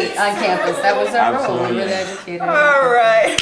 on campus. That was our role. We were the educators. All right.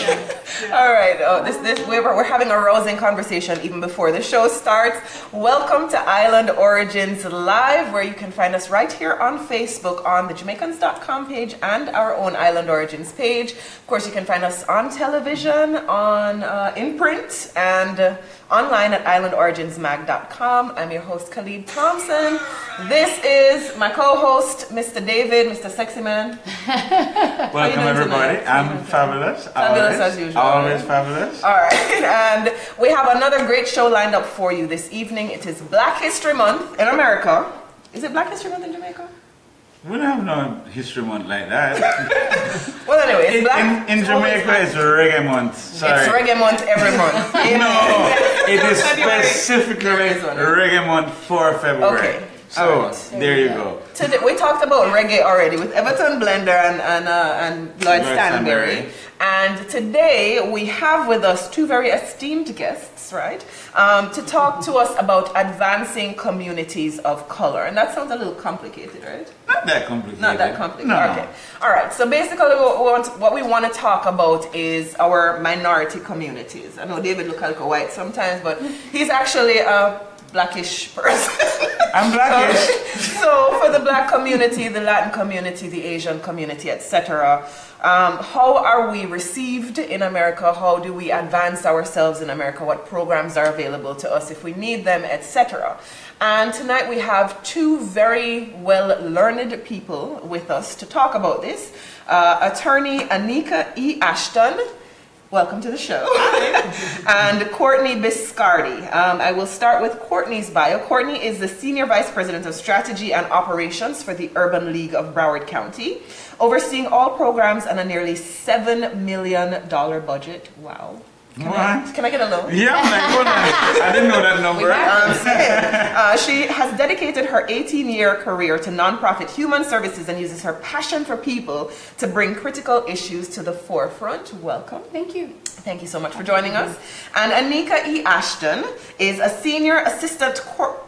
All right. Oh, we're having a rousing conversation even before the show starts. Welcome to Island Origins Live, where you can find us right here on Facebook on the Jamaicans.com page and our own Island Origins page. Of course, you can find us on television, on in print, and online at islandoriginsmag.com. I'm your host, Khalid Thompson. This is my co-host, Mr. David, Mr. Sexy Man. Welcome, everybody. I'm fabulous. Fabulous as usual. Always fabulous. All right. And we have another great show lined up for you this evening. It is Black History Month in America. Is it Black History Month in Jamaica? We don't have no history month like that. Well, anyway, it's Black. In Jamaica, it's Reggae Month. Sorry. It's Reggae Month every month. No, it is specifically Reggae Month for February. Okay. So, right. there you go. Today, we talked about reggae already with Everton Blender and Lloyd Stanberry. And today we have with us two very esteemed guests, right, to talk to us about advancing communities of color. And that sounds a little complicated, right? Not that complicated. Not that complicated. No. Okay. All right. So basically, what we want to talk about is our minority communities. I know David looks like a white sometimes, but he's actually a blackish person. I'm blackish. So for the black community, the Latin community, the Asian community, etc., how are we received in America? How do we advance ourselves in America? What programs are available to us if we need them, etc.? And tonight we have two very well-learned people with us to talk about this. Attorney Annika E. Ashton. Welcome to the show. And Courtney Biscardi. I will start with Courtney's bio. Courtney is the Senior Vice President of Strategy and Operations for the Urban League of Broward County, overseeing all programs and a nearly $7 million budget. Wow. Can I get a loan? Yeah, I didn't know that number. She has dedicated her 18-year career to nonprofit human services and uses her passion for people to bring critical issues to the forefront. Welcome. Thank you. Thank you so much for joining us. And Annika E. Ashton is a Senior Assistant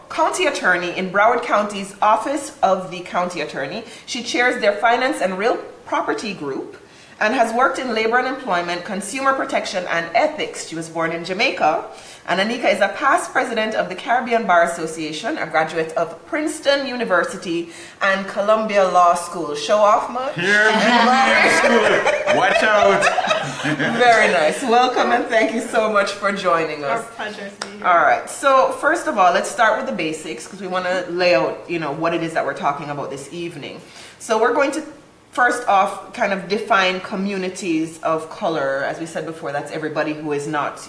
County Attorney in Broward County's Office of the County Attorney. She chairs their Finance and Real Property Group and has worked in labor and employment, consumer protection, and ethics. She was born in Jamaica. And Annika is a past president of the Caribbean Bar Association, a graduate of Princeton University and Columbia Law School. Show off much? Here, watch out. Very nice. Welcome and thank you so much for joining us. Our pleasure to be here. All right. So first of all, let's start with the basics because we want to lay out, what it is that we're talking about this evening. So we're going to first off kind of define communities of color. As we said before, that's everybody who is not,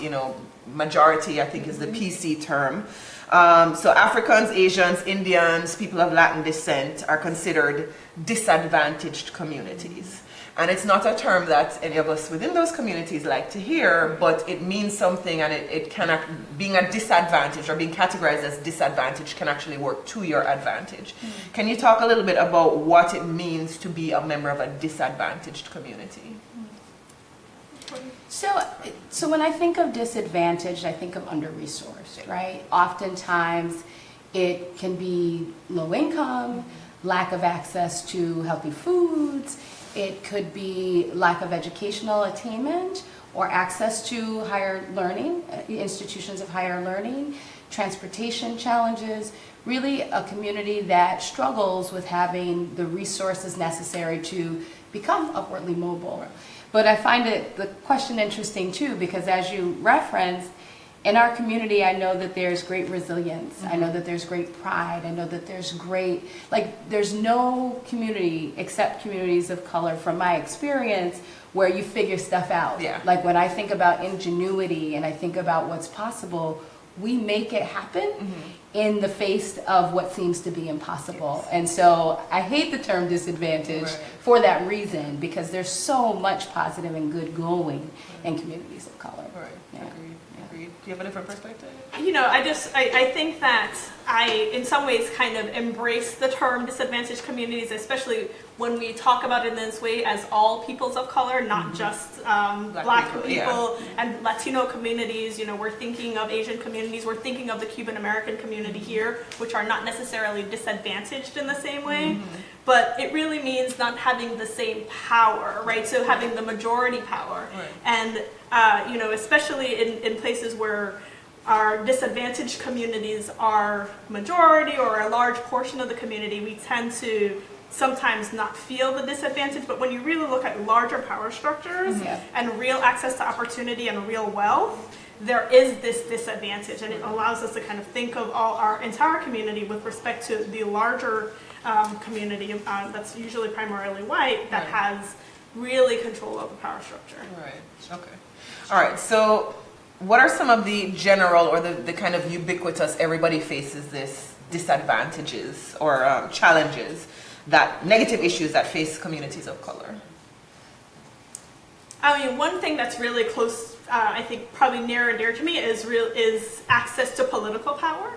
majority, I think is the PC term. So Africans, Asians, Indians, people of Latin descent are considered disadvantaged communities. And it's not a term that any of us within those communities like to hear, but it means something, and it can, being a disadvantage or being categorized as disadvantaged can actually work to your advantage. Mm-hmm. Can you talk a little bit about what it means to be a member of a disadvantaged community? So when I think of disadvantaged, I think of under-resourced, right? Oftentimes it can be low income, lack of access to healthy foods. It could be lack of educational attainment or access to higher learning, institutions of higher learning, transportation challenges, really a community that struggles with having the resources necessary to become upwardly mobile. But I find the question interesting too, because as you referenced, in our community, I know that there's great resilience. Mm-hmm. I know that there's great pride. I know that there's there's no community except communities of color, from my experience, where you figure stuff out. Yeah. Like when I think about ingenuity and I think about what's possible, we make it happen. Mm-hmm. in the face of what seems to be impossible. Yes. And so I hate the term disadvantage for that reason, because there's so much positive and good going in communities of color. Right. Yeah. Agreed. Do you have a different perspective? I think that I, in some ways, kind of embrace the term disadvantaged communities, especially when we talk about it in this way as all peoples of color, not just Black people and Latino communities, you know, we're thinking of Asian communities, we're thinking of the Cuban American community here, which are not necessarily disadvantaged in the same way. But it really means not having the same power, right? So having the majority power. And, you know, especially in places where our disadvantaged communities are majority or a large portion of the community, we tend to sometimes not feel the disadvantage. But when you really look at larger power structures and real access to opportunity and real wealth, there is this disadvantage. And it allows us to kind of think of all our entire community with respect to the larger community that's usually primarily white that has really control of the power structure. Right. Okay. All right. So what are some of the general or the kind of ubiquitous, everybody faces this disadvantages or challenges, that negative issues that face communities of color? I mean, one thing that's really close, I think probably near and dear to me is access to political power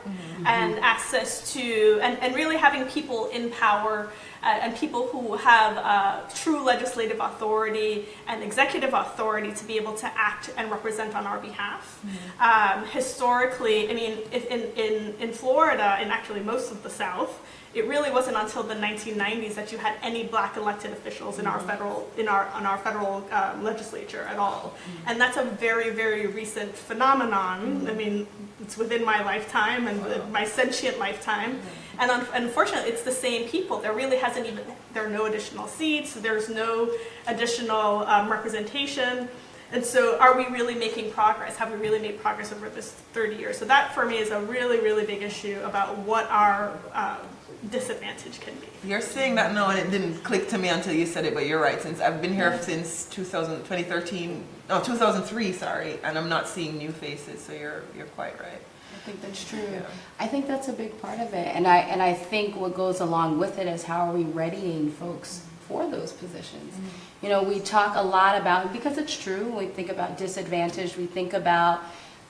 and access to, and really having people in power and people who have true legislative authority and executive authority to be able to act and represent on our behalf. Historically, I mean, in Florida and actually most of the South, it really wasn't until the 1990s that you had any Black elected officials in our federal legislature at all, and that's a very, very recent phenomenon. I mean, it's within my lifetime and my sentient lifetime, and unfortunately, it's the same people. There really there are no additional seats. There's no additional representation. And so are we really making progress? Have we really made progress over this 30 years? So that for me is a really, really big issue about what our disadvantage can be. You're saying that now and it didn't click to me until you said it, but you're right. Since I've been here since 2003, sorry, and I'm not seeing new faces, so you're quite right. I think that's true. I think that's a big part of it. And I think what goes along with it is how are we readying folks for those positions. You know, we talk a lot about, because it's true, when we think about disadvantage, we think about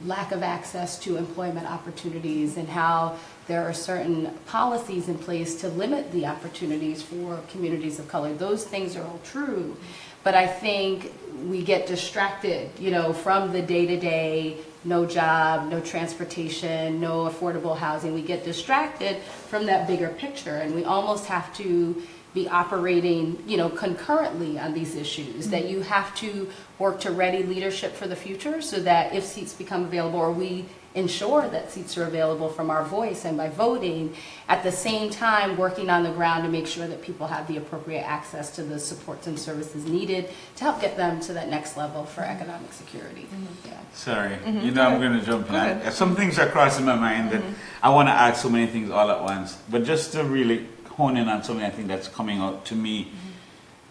lack of access to employment opportunities and how there are certain policies in place to limit the opportunities for communities of color. Those things are all true, but I think we get distracted, you know, from the day-to-day, no job, no transportation, no affordable housing. We get distracted from that bigger picture, and we almost have to be operating, you know, concurrently on these issues, that you have to work to ready leadership for the future so that if seats become available, or we ensure that seats are available from our voice and by voting, at the same time working on the ground to make sure that people have the appropriate access to the supports and services needed to help get them to that next level for economic security. Sorry, you know, I'm going to jump in. Some things are crossing my mind that I want to add so many things all at once, but just to really hone in on something I think that's coming out to me,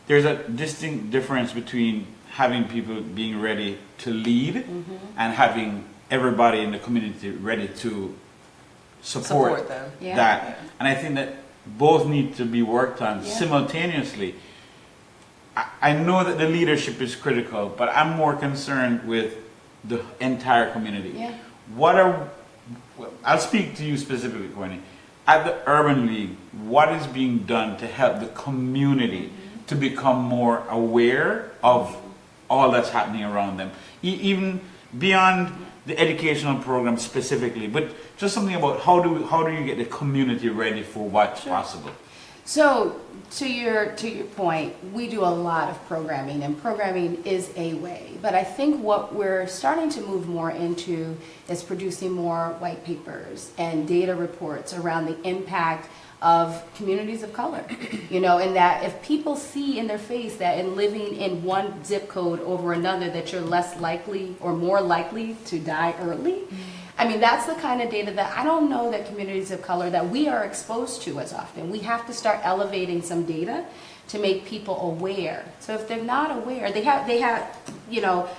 there's a distinct difference between having people being ready to lead and having everybody in the community ready to support them. that. And I think that both need to be worked on simultaneously. I know that the leadership is critical, but I'm more concerned with the entire community. I'll speak to you specifically, Courtney. At the Urban League, what is being done to help the community to become more aware of all that's happening around them? Even beyond the educational program specifically, but just something about how do you get the community ready for what's possible? So to your point, we do a lot of programming, and programming is a way. But I think what we're starting to move more into is producing more white papers and data reports around the impact of communities of color. You know, and that if people see in their face that in living in one zip code over another that you're less likely or more likely to die early, I mean, that's the kind of data that I don't know that communities of color that we are exposed to as often. We have to start elevating some data to make people aware. So if they're not aware, they have, you know,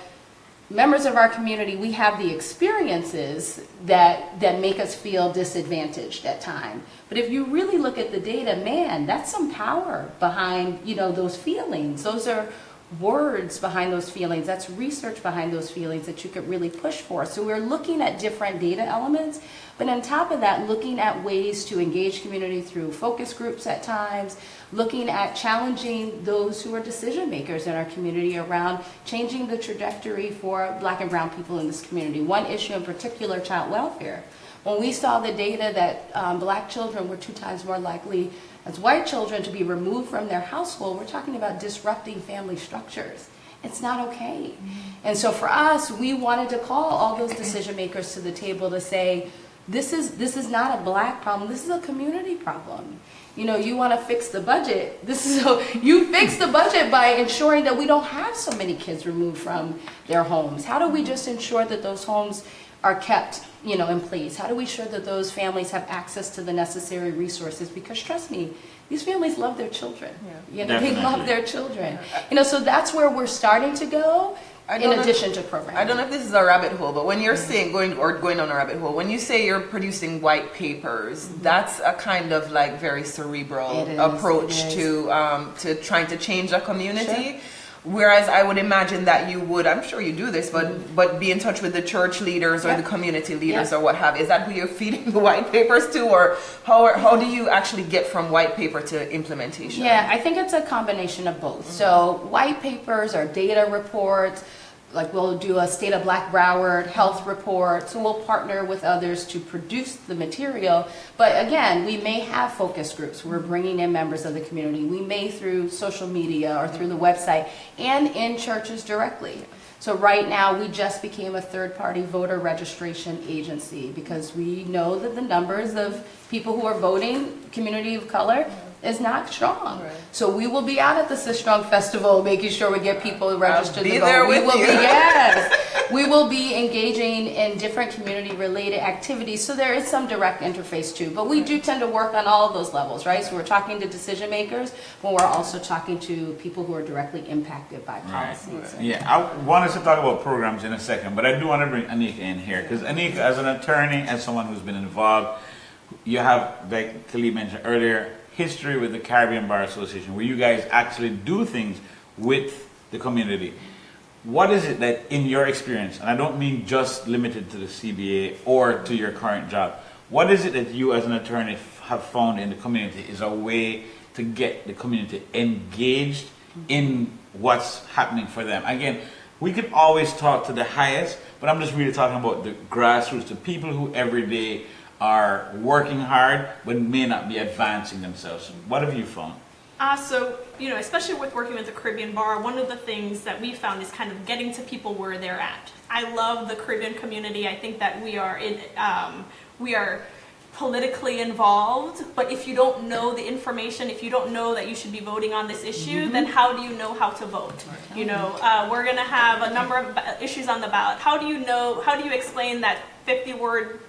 members of our community, we have the experiences that make us feel disadvantaged at times. But if you really look at the data, man, that's some power behind, you know, those feelings. Those are words behind those feelings, that's research behind those feelings that you could really push for. So we're looking at different data elements, but on top of that, looking at ways to engage community through focus groups at times, looking at challenging those who are decision makers in our community around changing the trajectory for Black and brown people in this community. One issue in particular, child welfare. When we saw the data that Black children were 2 times more likely as white children to be removed from their household, we're talking about disrupting family structures. It's not okay. And so for us, we wanted to call all those decision makers to the table to say, this is not a Black problem, this is a community problem. You know, you want to fix the budget. You fix the budget by ensuring that we don't have so many kids removed from their homes. How do we just ensure that those homes are kept, you know, in place? How do we ensure that those families have access to the necessary resources? Because trust me, these families love their children. Yeah. You know, they love their children. You know, so that's where we're starting to go. In addition to programming. I don't know if this is a rabbit hole, but when you're saying going on a rabbit hole, when you say you're producing white papers, that's a kind of like very cerebral approach to trying to change a community. Sure. Whereas I would imagine that you would, I'm sure you do this, but be in touch with the church leaders or the community leaders or what have you. Is that who you're feeding the white papers to, or how do you actually get from white paper to implementation? Yeah, I think it's a combination of both. So white papers are data reports. Like we'll do a State of Black Broward health report, so we'll partner with others to produce the material. But again, we may have focus groups. We're bringing in members of the community. We may through social media or through the website and in churches directly. So right now we just became a third-party voter registration agency because we know that the numbers of people who are voting, community of color, is not strong. Right. So we will be out at the Strong Festival making sure we get people registered to vote. We will be engaging in different community related activities. So there is some direct interface too. But we do tend to work on all of those levels, right? So we're talking to decision makers, but we're also talking to people who are directly impacted by policies. Right. Yeah, I want us to talk about programs in a second, but I do want to bring Annika in here because Annika, as an attorney, as someone who's been involved, you have, like Khalid mentioned earlier, history with the Caribbean Bar Association, where you guys actually do things with the community. What is it that, in your experience, and I don't mean just limited to the CBA or to your current job, what is it that you as an attorney have found in the community is a way to get the community engaged in what's happening for them? Again, we could always talk to the highest, but I'm just really talking about the grassroots, the people who every day are working hard but may not be advancing themselves. What have you found? So, you know, especially with working with the Caribbean Bar, one of the things that we found is kind of getting to people where they're at. I love the Caribbean community. I think that we are politically involved, but if you don't know the information, if you don't know that you should be voting on this issue, then how do you know how to vote? You know, we're going to have a number of issues on the ballot. How do you explain that 50-word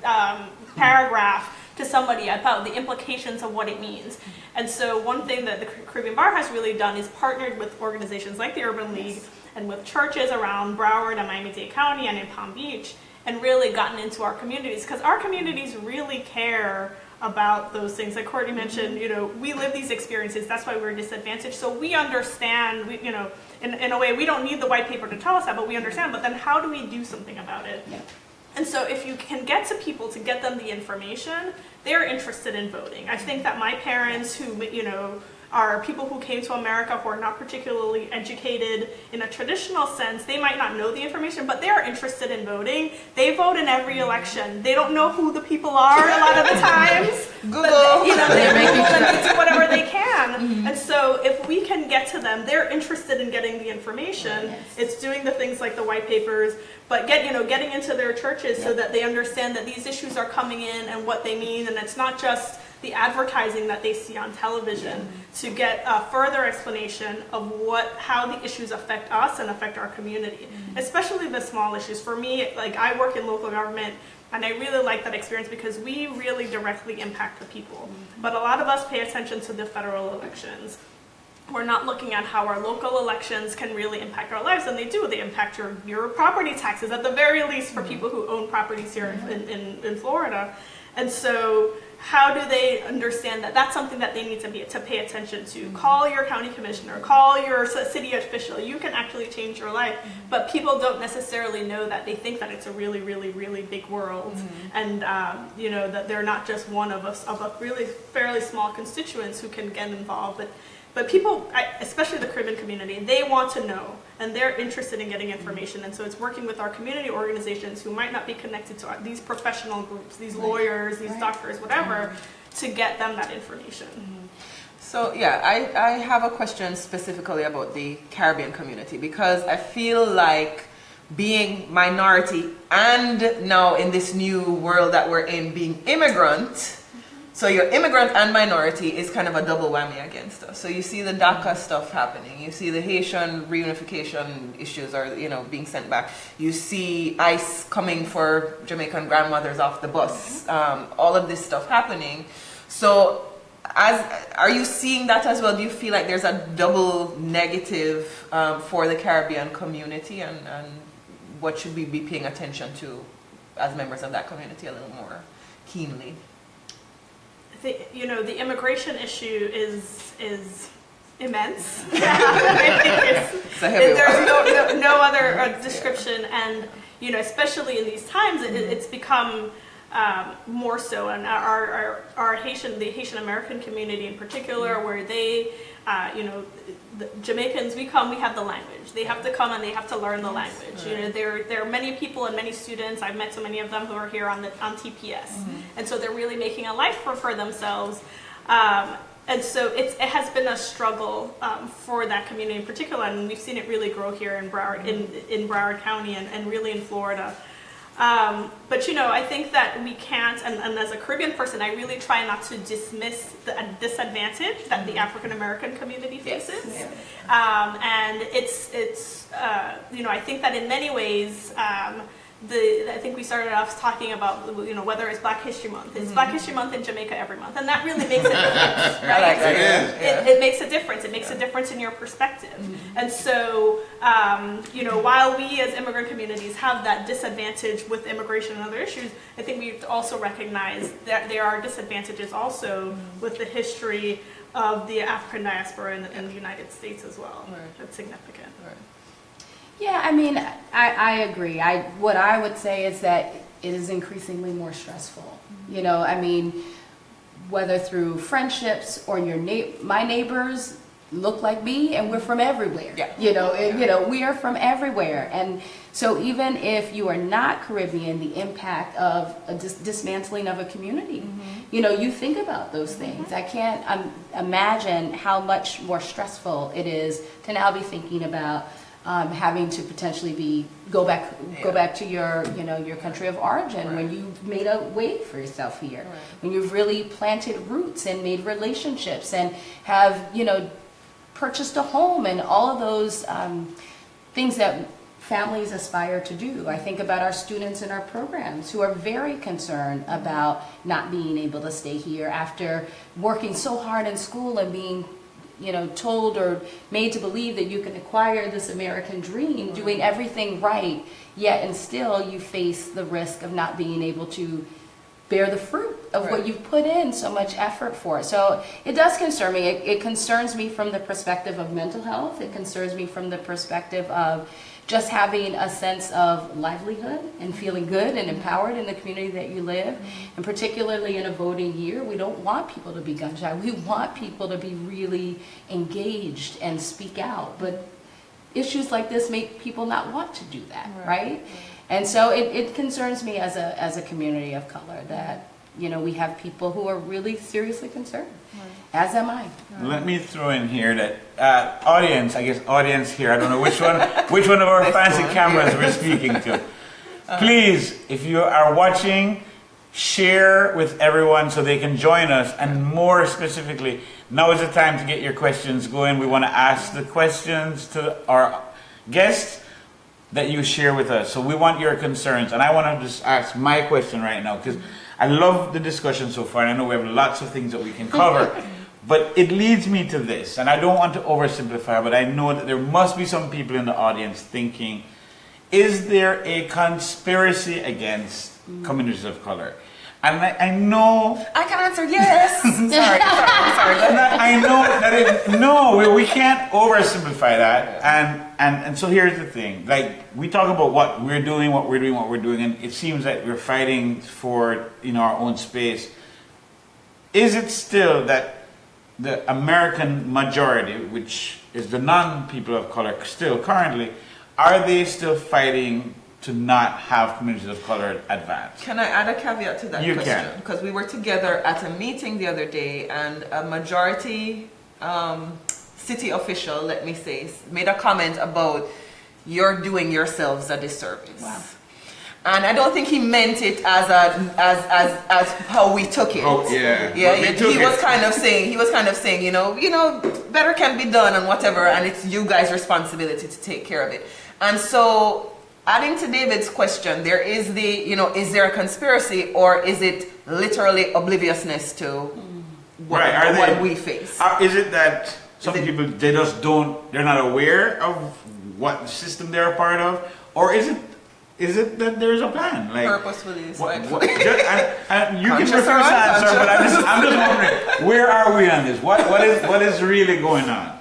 paragraph to somebody about the implications of what it means? And so one thing that the Caribbean Bar has really done is partnered with organizations like the Urban League and with churches around Broward and Miami-Dade County and in Palm Beach, and really gotten into our communities, because our communities really care about those things. Like Courtney mentioned, you know, we live these experiences. That's why we're disadvantaged. So we understand, you know, in a way, we don't need the white paper to tell us that, but we understand. But then how do we do something about it? Yeah. And so if you can get to people to get them the information, they're interested in voting. I think that my parents, who, you know, are people who came to America who are not particularly educated in a traditional sense, they might not know the information, but they are interested in voting. They vote in every election. They don't know who the people are a lot of the times. Google. But, you know, they Google and they do whatever they can. And so if we can get to them, they're interested in getting the information. It's doing the things like the white papers, but getting into their churches so that they understand that these issues are coming in and what they mean, and it's not just the advertising that they see on television, to get a further explanation of how the issues affect us and affect our community, especially the small issues. For me, like, I work in local government, and I really like that experience because we really directly impact the people. But a lot of us pay attention to the federal elections. We're not looking at how our local elections can really impact our lives, and they do. They impact your property taxes, at the very least, for people who own properties here in Florida. And so how do they understand that that's something that they need to pay attention to? Call your county commissioner, call your city official. You can actually change your life. But people don't necessarily know that. They think that it's a really, really, really big world, and you know, that they're not just one of us, of a really fairly small constituents who can get involved. But people, especially the Caribbean community, they want to know, and they're interested in getting information. And so it's working with our community organizations who might not be connected to these professional groups, these lawyers, these doctors, whatever, to get them that information. So yeah, I have a question specifically about the Caribbean community, because I feel like being minority and now in this new world that we're in, being immigrant, so you're immigrant and minority is kind of a double whammy against us. So you see the DACA stuff happening. You see the Haitian reunification issues are, you know, being sent back. You see ICE coming for Jamaican grandmothers off the bus. All of this stuff happening. So are you seeing that as well? Do you feel like there's a double negative for the Caribbean community, and what should we be paying attention to as members of that community a little more keenly? You know, the immigration issue is immense. I think there's no other description, and you know, especially in these times, it's become more so. And our the Haitian American community in particular, where they, you know, the Jamaicans, we have the language. They have to come and they have to learn the language. Right. You know, there are many people and many students. I've met so many of them who are here on TPS, and so they're really making a life for themselves. And so it has been a struggle for that community in particular, and we've seen it really grow here in Broward, in Broward County, and really in Florida. But you know, I think that we can't, and as a Caribbean person, I really try not to dismiss the disadvantage that the African American community faces. Yes. And it's you know, I think that in many ways, I think we started off talking about, you know, whether it's Black History Month. It's Black History Month in Jamaica every month, and that really makes a difference, right? I like that. It makes a difference. It makes a difference in your perspective. And so, you know, while we as immigrant communities have that disadvantage with immigration and other issues, I think we also recognize that there are disadvantages also with the history of the African diaspora in the United States as well. Right. That's significant. Right. Yeah, I mean, I agree. What I would say is that it is increasingly more stressful. You know, I mean, whether through friendships or my neighbors look like me, and we're from everywhere. Yeah. You know, and, you know, we are from everywhere, and so even if you are not Caribbean, the impact of a dismantling of a community, you know, you think about those things. I can't imagine how much more stressful it is to now be thinking about having to potentially go back to your, you know, your country of origin, when you've made a way for yourself here, when you've really planted roots and made relationships and have, you know, purchased a home and all of those things that families aspire to do. I think about our students in our programs who are very concerned about not being able to stay here after working so hard in school and being, you know, told or made to believe that you can acquire this American dream, doing everything right, yet and still you face the risk of not being able to bear the fruit of what you've put in so much effort for. So it does concern me. It concerns me from the perspective of mental health. It concerns me from the perspective of just having a sense of livelihood and feeling good and empowered in the community that you live. And particularly in a voting year, we don't want people to be gun shy. We want people to be really engaged and speak out. But issues like this make people not want to do that, right? And so it concerns me as a community of color that, you know, we have people who are really seriously concerned, as am I. Let me throw in here that audience here, I don't know which one of our fancy cameras we're speaking to. Please, if you are watching, share with everyone so they can join us, and more specifically, now is the time to get your questions going. We want to ask the questions to our guests that you share with us. So we want your concerns, and I want to just ask my question right now, because I love the discussion so far, and I know we have lots of things that we can cover, but it leads me to this, and I don't want to oversimplify, but I know that there must be some people in the audience thinking, is there a conspiracy against communities of color? And I know I can answer yes. sorry. Go ahead. I know that we can't oversimplify that. And so here's the thing. Like, we talk about what we're doing, and it seems that we're fighting for, our own space. Is it still that the American majority, which is the non-people of color still currently, are they still fighting to not have communities of color advance? Can I add a caveat to that You question? can. Because we were together at a meeting the other day, and a majority city official, let me say, made a comment about you're doing yourselves a disservice. Wow. And I don't think he meant it as how we took it. Oh, yeah. He was kind of saying, better can be done and whatever, and it's you guys' responsibility to take care of it. And so, adding to David's question, there is is there a conspiracy, or is it literally obliviousness to what we face? Is it that some people, they're not aware of what system they're a part of, or is it that there's a plan? Like, purposefully, you can refuse to answer, but I'm just wondering, where are we on this? What is really going on?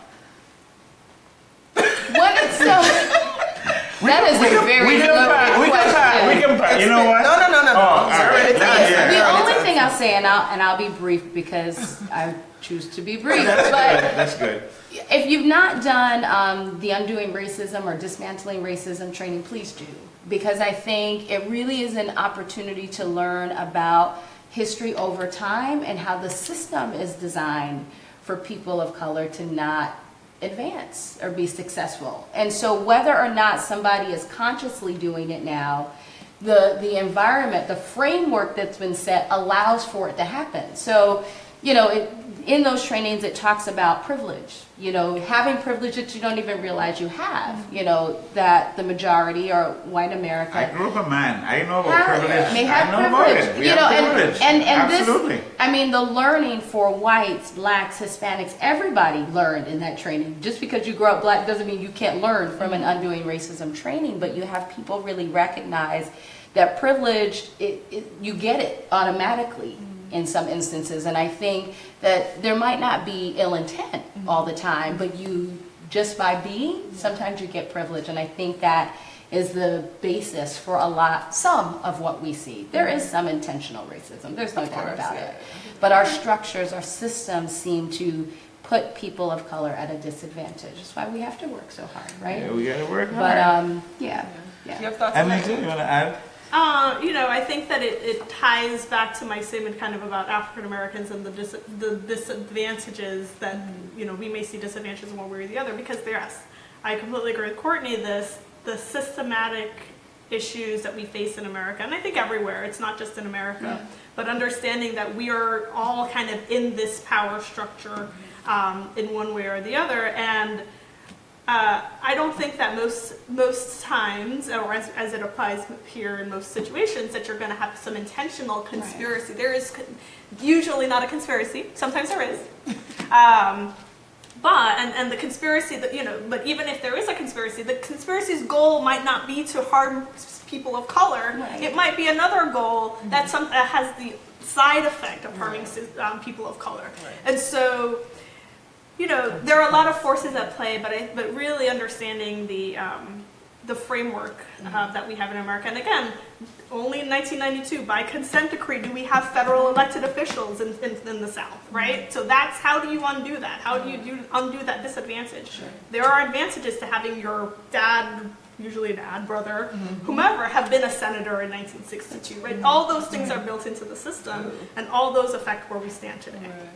That is a very loaded question. We can you know what? No. Oh, all right. The only thing I'll say, and I'll be brief because I choose to be brief, but That's good. if you've not done the Undoing Racism or Dismantling Racism training, please do. Because I think it really is an opportunity to learn about history over time and how the system is designed for people of color to not advance or be successful. And so whether or not somebody is consciously doing it now, the environment, the framework that's been set allows for it to happen. So, in those trainings, it talks about privilege, having privilege that you don't even realize you have, that the majority or white America. I grew up a man. I know about privilege. May have I know about privilege. it. We have privilege. And Absolutely. this, the learning for whites, blacks, Hispanics, everybody learned in that training. Just because you grow up black doesn't mean you can't learn from an Undoing Racism training, but you have people really recognize that privilege, you get it automatically in some instances. And I think that there might not be ill intent all the time, but you, just by being, sometimes you get privilege. And I think that is the basis for some of what we see. There is some intentional racism, there's no doubt about it. But our structures, our systems seem to put people of color at a disadvantage. That's why we have to work so hard, right? Yeah, we gotta work hard. But yeah. You have thoughts on Annika, you wanna add? I think that it ties back to my statement kind of about African Americans and the disadvantages that, we may see disadvantages in one way or the other, because I completely agree with Courtney, the systematic issues that we face in America, and I think everywhere, it's not just in America, but understanding that we are all kind of in this power structure in one way or the other, and I don't think that most times, or as it applies here in most situations, that you're going to have some intentional conspiracy. Right. There is usually not a conspiracy. Sometimes there is. But the conspiracy that, but even if there is a conspiracy, the conspiracy's goal might not be to harm people of color. Right. It might be another goal that has the side effect of harming people of color. Right. And so, there are a lot of forces at play, but really understanding the framework that we have in America. And again, only in 1992, by consent decree, do we have federal elected officials in the South, right? So that's, how do you undo that? How do you undo that disadvantage? Sure. There are advantages to having your dad, usually dad, brother, whomever, have been a senator in 1962, right? All those things are built into the system, and all those affect where we stand today. Right.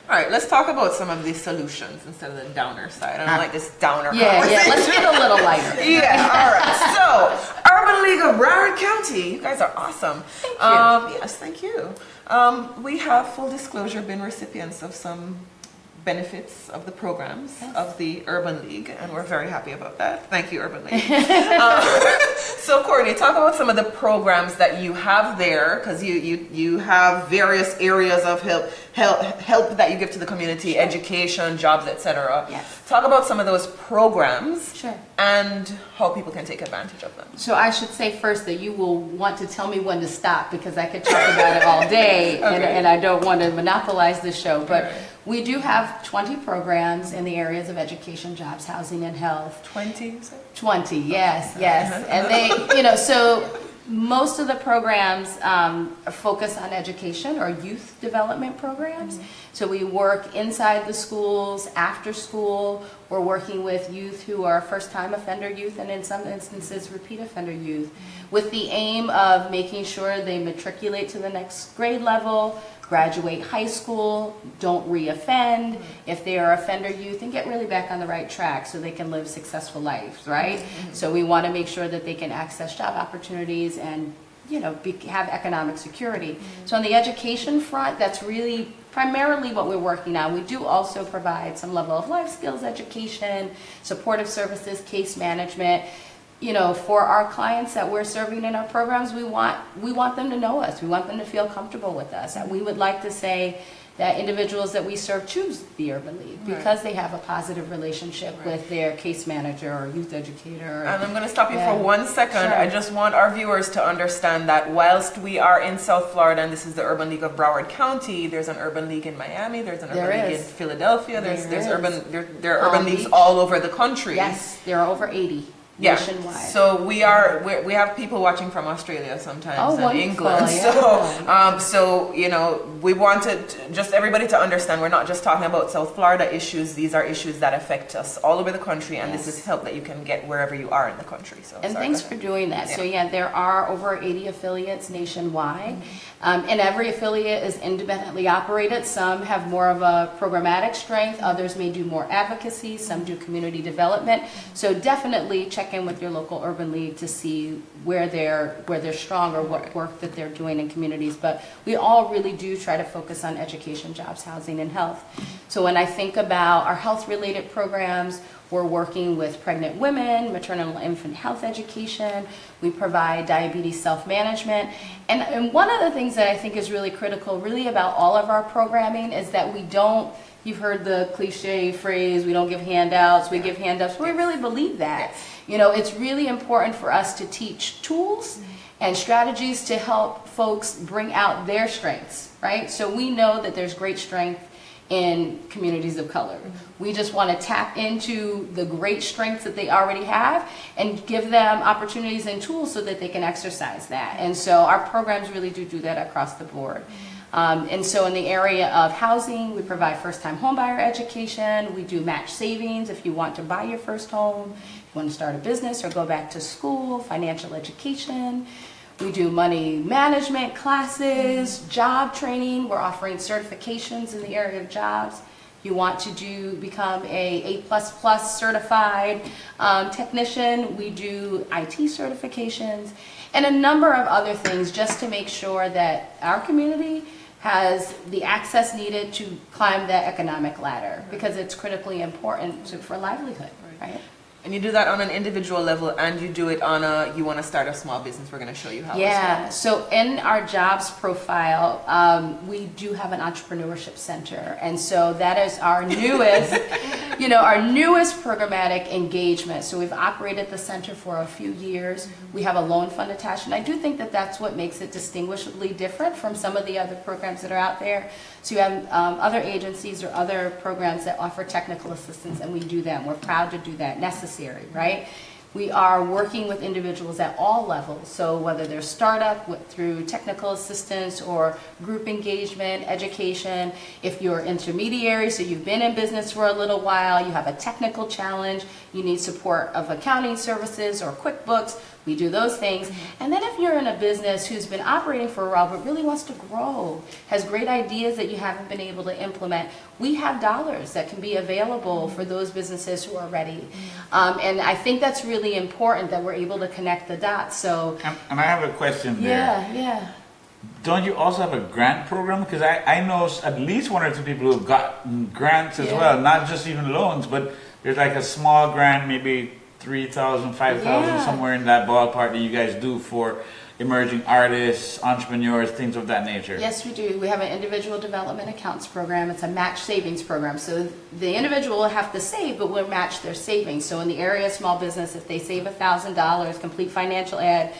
All right, let's talk about some of these solutions instead of the downer side. I don't like this downer conversation. Let's get a little lighter. All right. So, Urban League of Broward County, you guys are awesome. Thank you. Yes, thank you. We have, full disclosure, been recipients of some benefits of the programs of the Urban League, and we're very happy about that. Thank you, Urban League. So, Courtney, talk about some of the programs that you have there, because you have various areas of help that you give to the community, education, jobs, etc. Yes. Talk about some of those programs Sure. and how people can take advantage of them. So I should say first that you will want to tell me when to stop because I could talk about it all day and I don't want to monopolize the show. But we do have 20 programs in the areas of education, jobs, housing, and health. 20, you said? 20, yes. And they, so most of the programs focus on education or youth development programs. So we work inside the schools, after school. We're working with youth who are first-time offender youth and in some instances repeat offender youth with the aim of making sure they matriculate to the next grade level, graduate high school, don't re-offend if they are offender youth, and get really back on the right track so they can live successful lives, right? So we want to make sure that they can access job opportunities and have economic security. So on the education front, that's really primarily what we're working on. We do also provide some level of life skills education, supportive services, case management. For our clients that we're serving in our programs, we want them to know us. We want them to feel comfortable with us. And we would like to say that individuals that we serve choose the Urban League because they have a positive relationship with their case manager or youth educator. And I'm going to stop you for 1 second. Sure. I just want our viewers to understand that whilst we are in South Florida and this is the Urban League of Broward County, there's an Urban League in Miami, there's an Urban League in Philadelphia, there are urban leagues all over the country. Yes, there are over 80. Yeah. Nationwide. So we have people watching from Australia sometimes and wonderful. England. Yeah. So we wanted just everybody to understand we're not just talking about South Florida issues. These are issues that affect us all over the country, and this is help that you can get wherever you are in the country. So thanks for doing that. So there are over 80 affiliates nationwide, and every affiliate is independently operated. Some have more of a programmatic strength. Others may do more advocacy. Some do community development. So definitely check in with your local urban league to see where they're strong or what work that they're doing in communities. But we all really do try to focus on education, jobs, housing, and health. So when I think about our health-related programs, we're working with pregnant women, maternal and infant health education. We provide diabetes self-management. And one of the things that I think is really critical really about all of our programming is that we don't, you've heard the cliche phrase, we don't give handouts, we give handouts. We really believe that. It's really important for us to teach tools and strategies to help folks bring out their strengths, right? So we know that there's great strength in communities of color. We just want to tap into the great strengths that they already have and give them opportunities and tools so that they can exercise that. And so our programs really do that across the board. And so in the area of housing, we provide first-time homebuyer education. We do match savings if you want to buy your first home, if you want to start a business or go back to school, financial education. We do money management classes, job training. We're offering certifications in the area of jobs. You want to become a A++ certified technician. We do IT certifications and a number of other things just to make sure that our community has the access needed to climb that economic ladder because it's critically important for livelihood, right? And you do that on an individual level, and you do it on you want to start a small business. We're going to show you how. Yeah, so in our jobs profile, we do have an entrepreneurship center. And so that is our newest, our newest programmatic engagement. So we've operated the center for a few years. We have a loan fund attached. And I do think that that's what makes it distinguishably different from some of the other programs that are out there. So you have other agencies or other programs that offer technical assistance, and we do that. We're proud to do that, necessary, right? We are working with individuals at all levels, so whether they're startup through technical assistance or group engagement, education. If you're intermediary, so you've been in business for a little while, you have a technical challenge, you need support of accounting services or QuickBooks, we do those things. And then if you're in a business who's been operating for a while but really wants to grow, has great ideas that you haven't been able to implement, we have dollars that can be available for those businesses who are ready. And I think that's really important that we're able to connect the dots. So, and I have a question there. Yeah. Don't you also have a grant program? Because I know at least one or two people who've gotten grants as well, not just even loans, but there's like a small grant, maybe 3,000, 5,000, Yeah. somewhere in that ballpark that you guys do for emerging artists, entrepreneurs, things of that nature. Yes, we do. We have an individual development accounts program. It's a match savings program. So the individual will have to save, but we'll match their savings. So in the area of small business, if they save $1,000, complete financial aid,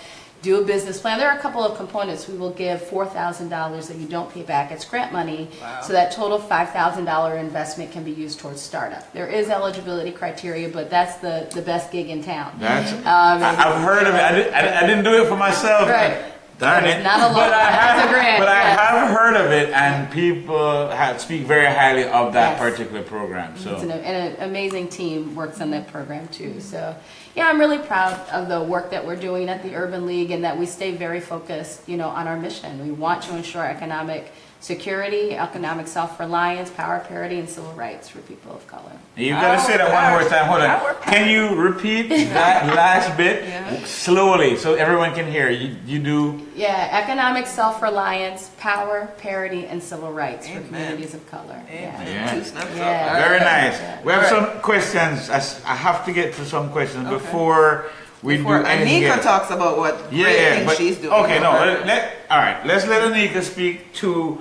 do a business plan. There are a couple of components. We will give $4,000 that you don't pay back. It's grant money. Wow. So that total $5,000 investment can be used towards startup. There is eligibility criteria, but that's the best gig in town. That's, I've heard of it. I didn't do it for myself. Right. Darn It's it. not a loan, But it's a grant, but I yes. have heard of it, and people speak very highly of that Yes. particular program. It's So an amazing team works on that program too. So yeah, I'm really proud of the work that we're doing at the Urban League and that we stay very focused, on our mission. We want to ensure economic security, economic self-reliance, power parity, and civil rights for people of color. you've got to say that one more time. Hold on. Can you repeat that last bit slowly so everyone can hear? You do. Yeah, economic self-reliance, power, parity, and civil rights for Amen. communities of color. Yeah. Yeah. Two snaps up. Yeah. All right. Very nice. Yeah. We have All some questions. I have to get to some questions Okay. before we Before do anything Annika else. talks about what great things but- she's doing. Okay, no. All right. Let's let Annika speak to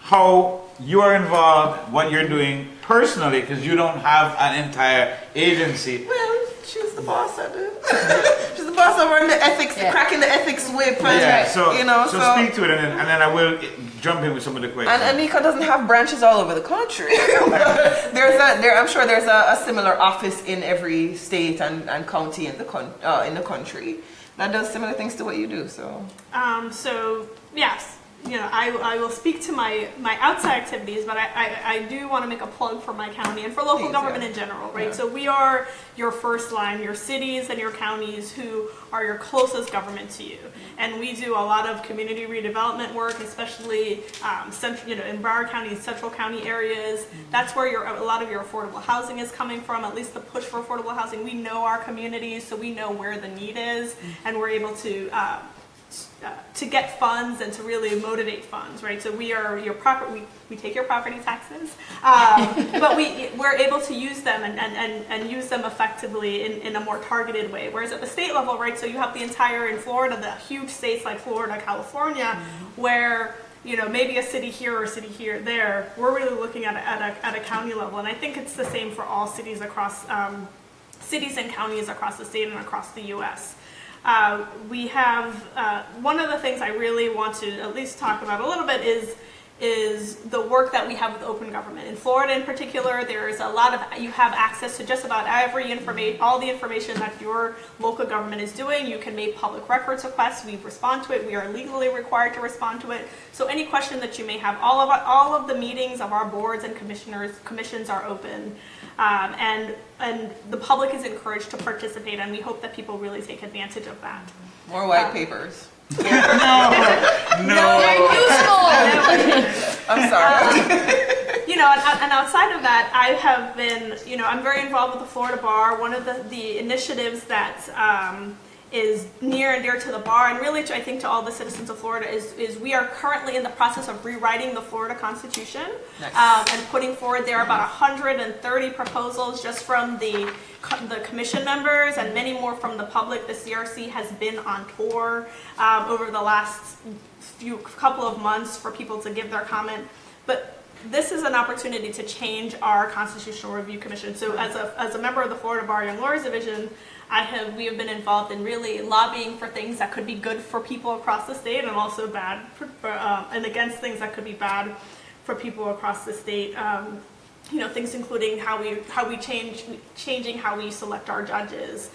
how you are involved, what you're doing personally, because you don't have an entire agency. Well, she's the boss at it. She's the boss over in the ethics, Yeah. cracking the ethics whip. And, Yeah. right. So so speak to it, and then I will jump in with some of the questions. And Annika doesn't have branches all over the country. I'm sure there's a similar office in every state and county in the country that does similar things to what you do. So So yes, I will speak to my outside activities, but I do want to make a plug for my county and for local Please, government yeah. in general, right? Yeah. So we are your first line, your cities and your counties who are your closest government to you. And we do a lot of community redevelopment work, especially in Broward County and Central County areas. That's where a lot of your affordable housing is coming from, at least the push for affordable housing. We know our communities, so we know where the need is, and we're able to get funds and to really motivate funds, right? So we are your we take your property taxes, but we're able to use them and use them effectively in a more targeted way. Whereas at the state level, right? So you have the entire in Florida, the huge states like Florida, California, where maybe a city here or a city here there. We're really looking at a county level, and I think it's the same for all cities across cities and counties across the state and across the U.S. We have one of the things I really want to at least talk about a little bit is the work that we have with open government. In Florida in particular, there's you have access to just about all the information that your local government is doing. You can make public records requests. We respond to it. We are legally required to respond to it. So any question that you may have, all of the meetings of our boards and commissions are open. And the public is encouraged to participate, and we hope that people really take advantage of that. more white papers. No. They're useful. I'm sorry. And outside of that, I have been, I'm very involved with the Florida Bar. One of the initiatives that is near and dear to the bar, and really I think to all the citizens of Florida, is we are currently in the process of rewriting the Florida Constitution. Nice. And putting forward there are about 130 proposals just from the commission members and many more from the public. The CRC has been on tour over the last couple of months for people to give their comment. But this is an opportunity to change our Constitutional Review Commission. So as a member of the Florida Bar Young Lawyers Division, we have been involved in really lobbying for things that could be good for people across the state and also bad and against things that could be bad for people across the state. Things including changing how we select our judges,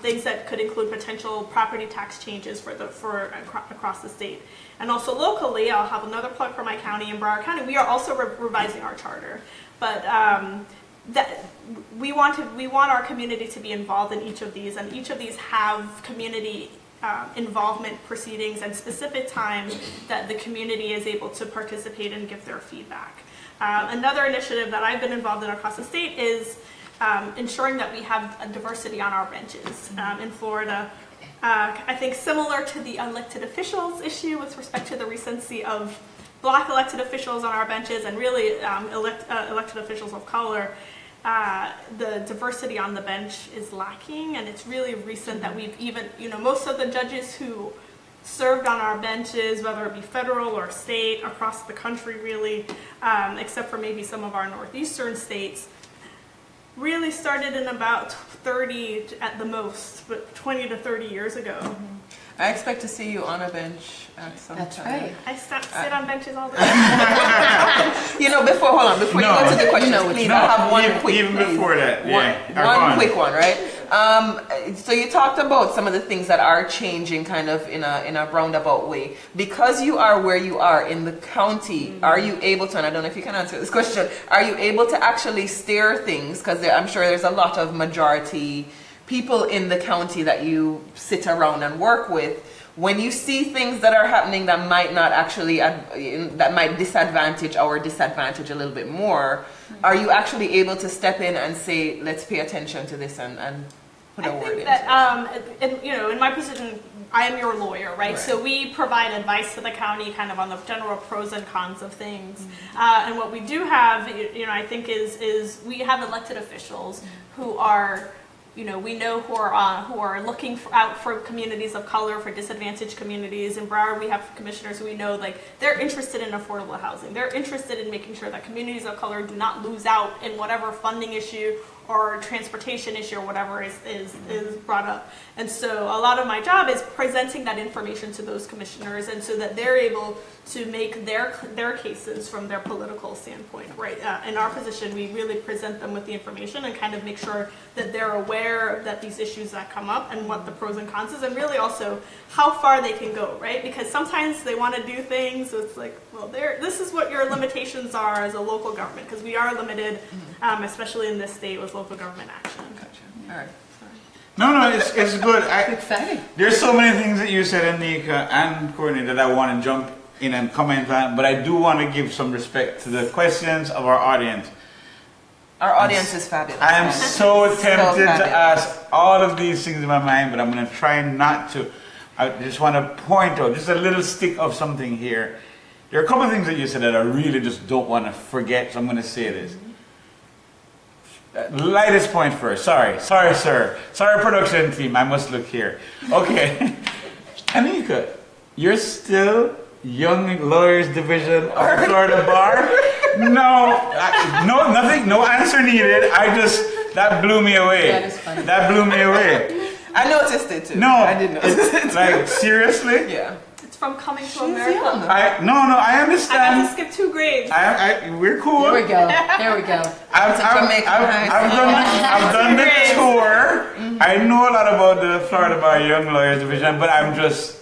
things that could include potential property tax changes for across the state. And also locally, I'll have another plug for my county in Broward County. We are also revising our charter, but that we want our community to be involved in each of these, and each of these have community involvement proceedings and specific times that the community is able to participate and give their feedback. Another initiative that I've been involved in across the state is ensuring that we have a diversity on our benches in Florida. I think similar to the elected officials issue with respect to the recency of Black elected officials on our benches and really elected officials of color, the diversity on the bench is lacking, and it's really recent that we've even, most of the judges who served on our benches, whether it be federal or state, across the country really, except for maybe some of our northeastern states, really started in about 30 at the most, but 20 to 30 years ago. I expect to see you on a bench at some That's time. right. I sit on benches all the time. Before you go to the questions, please, I have one quick. Even before that, one quick one, right? So you talked about some of the things that are changing kind of in a roundabout way. Because you are where you are in the county, are you able to, and I don't know if you can answer this question, are you able to actually steer things? Because I'm sure there's a lot of majority people in the county that you sit around and work with. When you see things that are happening that might not actually, that might disadvantage our disadvantage a little bit more, are you actually able to step in and say, let's pay attention to this and put a word in? I think that, in my position, I am your lawyer, right? So we provide advice to the county kind of on the general pros and cons of things. And what we do have, I think is we have elected officials who are, we know who are looking out for communities of color, for disadvantaged communities. In Broward, we have commissioners who we know, they're interested in affordable housing. They're interested in making sure that communities of color do not lose out in whatever funding issue or transportation issue or whatever is brought up. And so a lot of my job is presenting that information to those commissioners, and so that they're able to make their cases from their political standpoint, right? In our position, we really present them with the information and kind of make sure that they're aware that these issues that come up and what the pros and cons is, and really also how far they can go, right? Because sometimes they want to do things, so it's like, well, this is what your limitations are as a local government, because we are limited, especially in this state, with local government action. Gotcha. All right. No, it's good. It's exciting. There's so many things that you said, Annika and Courtney, that I want to jump in and comment on, but I do want to give some respect to the questions of our audience. Our audience is fabulous. I am so tempted to ask all of these things in my mind, but I'm going to try not to. I just want to point out just a little stick of something here. There are a couple of things that you said that I really just don't want to forget, so I'm going to say this. Lightest point first. Sorry, sir. Sorry, production team. I must look here. Okay. Annika, you're still Young Lawyers Division of Florida Bar? No, nothing, no answer needed. That blew me away. That is funny. That blew me away. I noticed it too. No, I did notice it. Like, seriously? Yeah. It's from Coming to America. I I understand. got to skip 2 grades. We're cool. There we go. I've done the tour. I know a lot about the Florida Bar Young Lawyers Division, but I'm just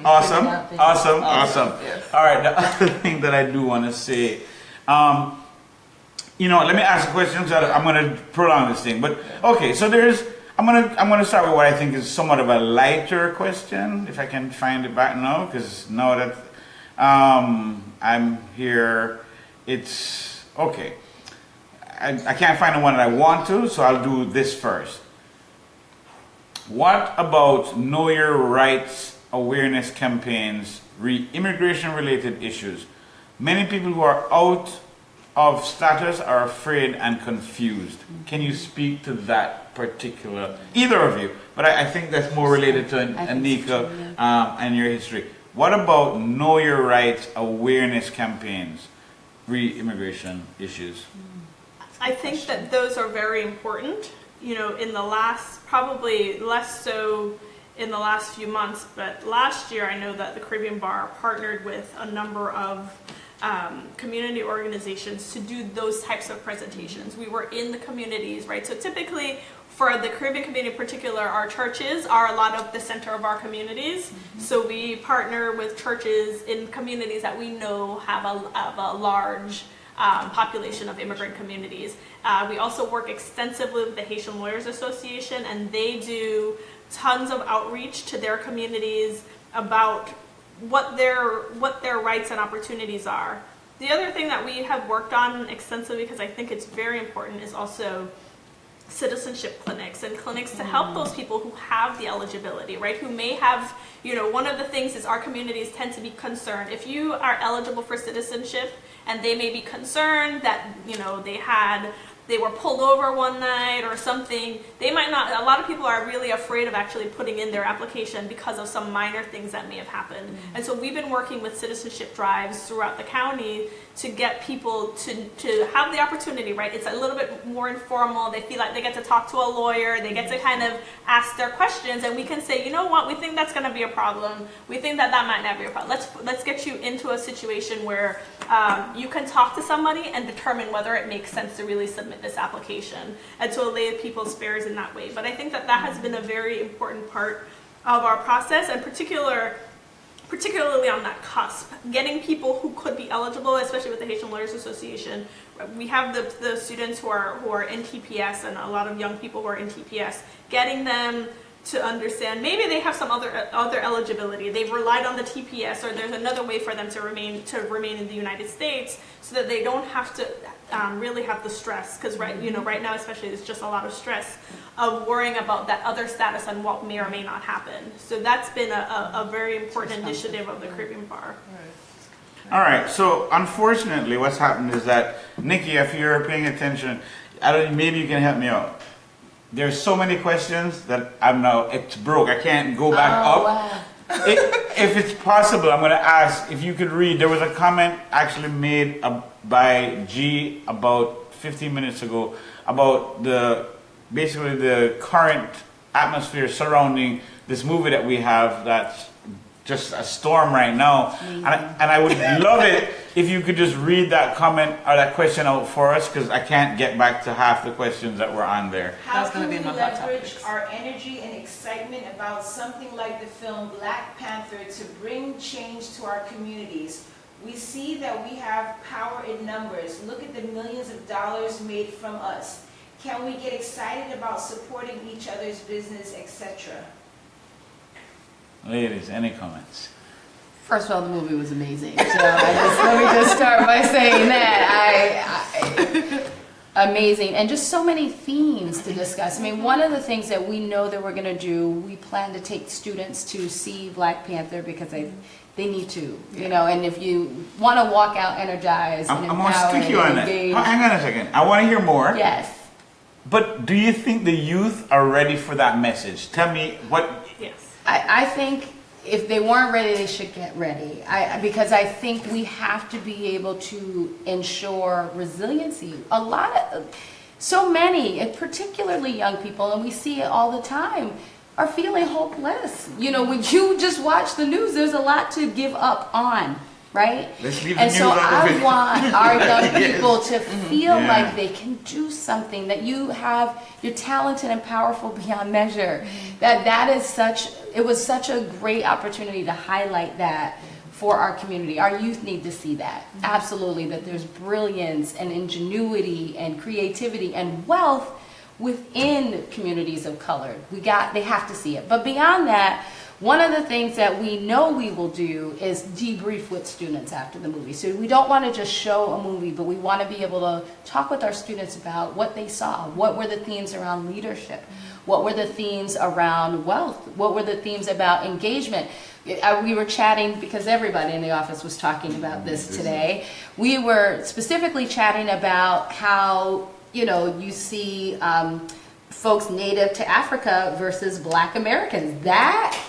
awesome. Yes. All right, the other thing that I do want to say, let me ask a question. So I'm going to prolong this thing, but okay. So I'm gonna start with what I think is somewhat of a lighter question, if I can find it back now, because now that I'm here, it's okay. I can't find the one that I want to, so I'll do this first. What about Know Your Rights awareness campaigns, immigration related issues? Many people who are out of status are afraid and confused. Can you speak to that particular, either of you, but I think that's more related to Annika and your history. What about Know Your Rights awareness campaigns, re-immigration issues? I think that those are very important. In the last, probably less so in the last few months, but last year I know that the Caribbean Bar partnered with a number of community organizations to do those types of presentations. We were in the communities, right? So typically for the Caribbean community in particular, our churches are a lot of the center of our communities. So we partner with churches in communities that we know have a large population of immigrant communities. We also work extensively with the Haitian Lawyers Association, and they do tons of outreach to their communities about what their rights and opportunities are. The other thing that we have worked on extensively, because I think it's very important, is also citizenship clinics and clinics to help those people who have the eligibility, right? Who may have, one of the things is our communities tend to be concerned. If you are eligible for citizenship and they may be concerned that, they had they were pulled over one night or something, they might not, a lot of people are really afraid of actually putting in their application because of some minor things that may have happened. Mm-hmm. And so we've been working with citizenship drives throughout the county to get people to have the opportunity, right? It's a little bit more informal. They feel like they get to talk to a lawyer. They get to kind of ask their questions, and we can say, you know what, we think that's going to be a problem. We think that might not be a problem. Let's get you into a situation where you can talk to somebody and determine whether it makes sense to really submit this application, and to allay people's fears in that way. But I think that has been a very important part of our process, and particularly on that cusp, getting people who could be eligible, especially with the Haitian Lawyers Association. We have the students who are in TPS, and a lot of young people who are in TPS, getting them to understand maybe they have some other eligibility. They've relied on the TPS, or there's another way for them to remain in the United States, so that they don't have to really have the stress. Because right now especially, there's just a lot of stress of worrying about that other status and what may or may not happen. So that's been a very important initiative of the Caribbean Bar. All right. So unfortunately, what's happened is that, Nikki, if you're paying attention, maybe you can help me out. There's so many questions that it's broke. I can't go back up. Wow. If it's possible, I'm going to ask if you could read. There was a comment actually made by G about 15 minutes ago about basically the current atmosphere surrounding this movie that we have that's just a storm right now. And I would love it if you could just read that comment or that question out for us, because I can't get back to half the questions that were on there. How can we leverage our energy and excitement about something like the film Black Panther to bring change to our communities? We see that we have power in numbers. Look at the millions of dollars made from us. Can we get excited about supporting each other's business, etc.? Ladies, any comments? First of all, the movie was amazing. So let me just start by saying that. Amazing. And just so many themes to discuss. I mean, one of the things that we know that we're going to do, we plan to take students to see Black Panther because they need to, and if you want to walk out energized and I'm going to stick you on that. Hang on a second. I want to hear more. Yes. But do you think the youth are ready for that message? Tell me what... Yes. I think if they weren't ready, they should get ready. Because I think we have to be able to ensure resiliency. So many, and particularly young people, and we see it all the time, are feeling hopeless. When you just watch the news, there's a lot to give up on, right? Let's leave the and news so out of I it. want our young people to feel Yeah. like they can do something, that you're talented and powerful beyond measure. It was such a great opportunity to highlight that for our community. Our youth need to see that. Absolutely, that there's brilliance and ingenuity and creativity and wealth within communities of color. They have to see it. But beyond that, one of the things that we know we will do is debrief with students after the movie. So we don't want to just show a movie, but we want to be able to talk with our students about what they saw. What were the themes around leadership? What were the themes around wealth? What were the themes about engagement? We were chatting, because everybody in the office was talking about this today. We were specifically chatting about how, you see folks native to Africa versus Black Americans. That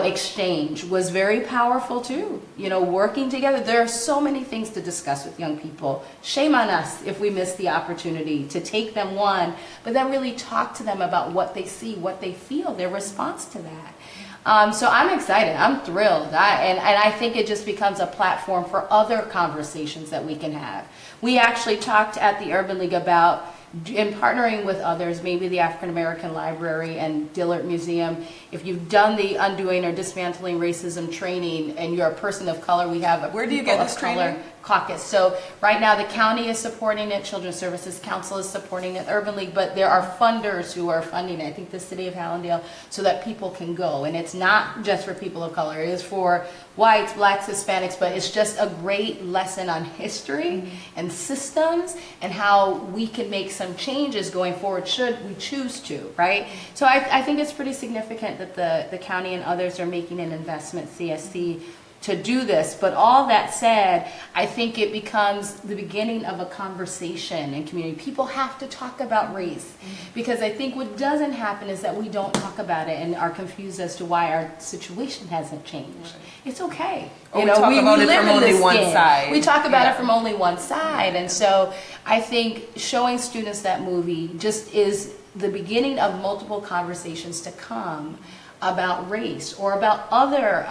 exchange was very powerful too. Working together. There are so many things to discuss with young people. Shame on us if we miss the opportunity to take them but then really talk to them about what they see, what they feel, their response to that. So I'm excited. I'm thrilled. And I think it just becomes a platform for other conversations that we can have. We actually talked at the Urban League about, in partnering with others, maybe the African American Library and Dillard Museum, if you've done the Undoing or Dismantling Racism training and you're a person of color, we have a Where do you get this training? Caucus. So right now the county is supporting it, Children's Services Council is supporting it, Urban League, but there are funders who are funding it, I think the city of Hallandale, so that people can go. And it's not just for people of color, it is for whites, blacks, Hispanics, but it's just a great lesson on history and systems and how we can make some changes going forward should we choose to, right? So I think it's pretty significant that the county and others are making an investment, CSC, to do this. But all that said, I think it becomes the beginning of a conversation in community. People have to talk about race, because I think what doesn't happen is that we don't talk about it and are confused as to why our situation hasn't changed. It's okay. Or we talk about it from only one side. We talk about it from only one side. And so I think showing students that movie just is the beginning of multiple conversations to come about race or about other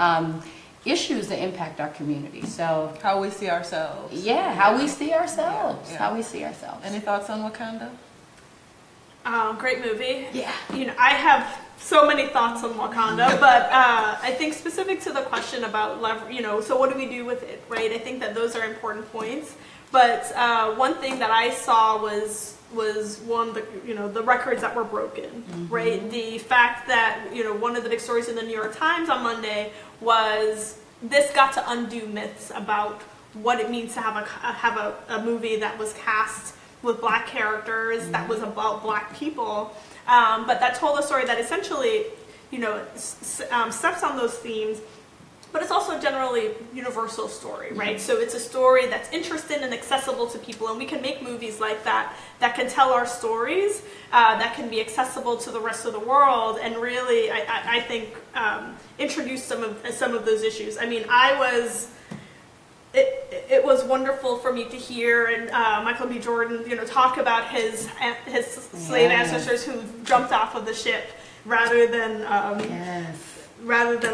issues that impact our community. So how we see ourselves. Yeah, how we see ourselves. Yeah. How we see ourselves. Any thoughts on Wakanda? Great movie. Yeah. You know, I have so many thoughts on Wakanda, but I think specific to the question about so what do we do with it, right? I think that those are important points. But one thing that I saw was one, the records that were broken, right? The fact that, one of the big stories in the New York Times on Monday was this got to undo myths about what it means to have a movie that was cast with black characters, that was about black people, but that told a story that essentially, steps on those themes. But it's also generally universal story, right? So it's a story that's interesting and accessible to people, and we can make movies like that can tell our stories, that can be accessible to the rest of the world, and really, I think, introduce some of those issues. I mean, it was wonderful for me to hear and Michael B. Jordan, talk about his slave ancestors who jumped off of the ship rather than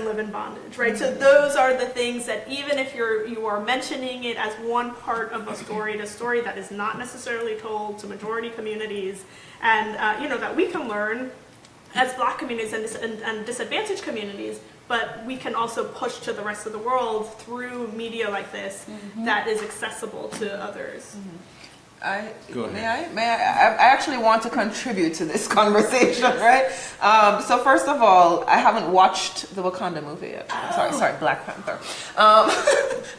live in bondage, right? So those are the things that even if you are mentioning it as one part of a story that is not necessarily told to majority communities, and that we can learn as black communities and disadvantaged communities, but we can also push to the rest of the world through media like this that is accessible to others. Go ahead. May I actually want to contribute to this conversation, right? So first of all, I haven't watched the Wakanda movie yet. Sorry, Black Panther.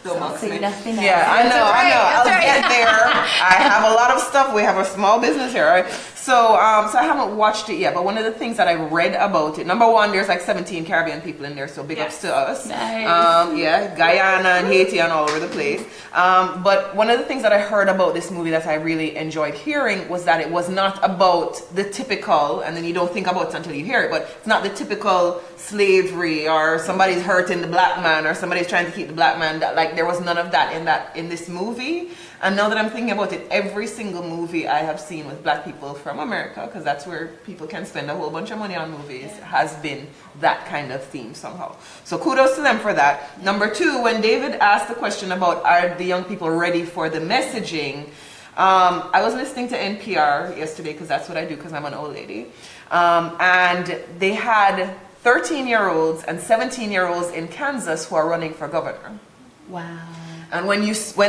Don't mock me. Nothing else. Yeah, I know. I'll get there. I have a lot of stuff. We have a small business here, right? So I haven't watched it yet, but one of the things that I read about it, number one, there's like 17 Caribbean people in there, so big ups to us. Nice. Guyana and Haiti and all over the place. But one of the things that I heard about this movie that I really enjoyed hearing was that it was not about the typical, and then you don't think about it until you hear it, but it's not the typical slavery or somebody's hurting the black man or somebody's trying to keep the black man. Like, there was none of that in this movie. And now that I'm thinking about it, every single movie I have seen with black people from America, because that's where people can spend a whole bunch of money on movies, has been that kind of theme somehow. So kudos to them for that. Number two, when David asked the question about are the young people ready for the messaging, I was listening to NPR yesterday, because that's what I do, because I'm an old lady. And they had 13-year-olds and 17-year-olds in Kansas who are running for governor. Wow. And when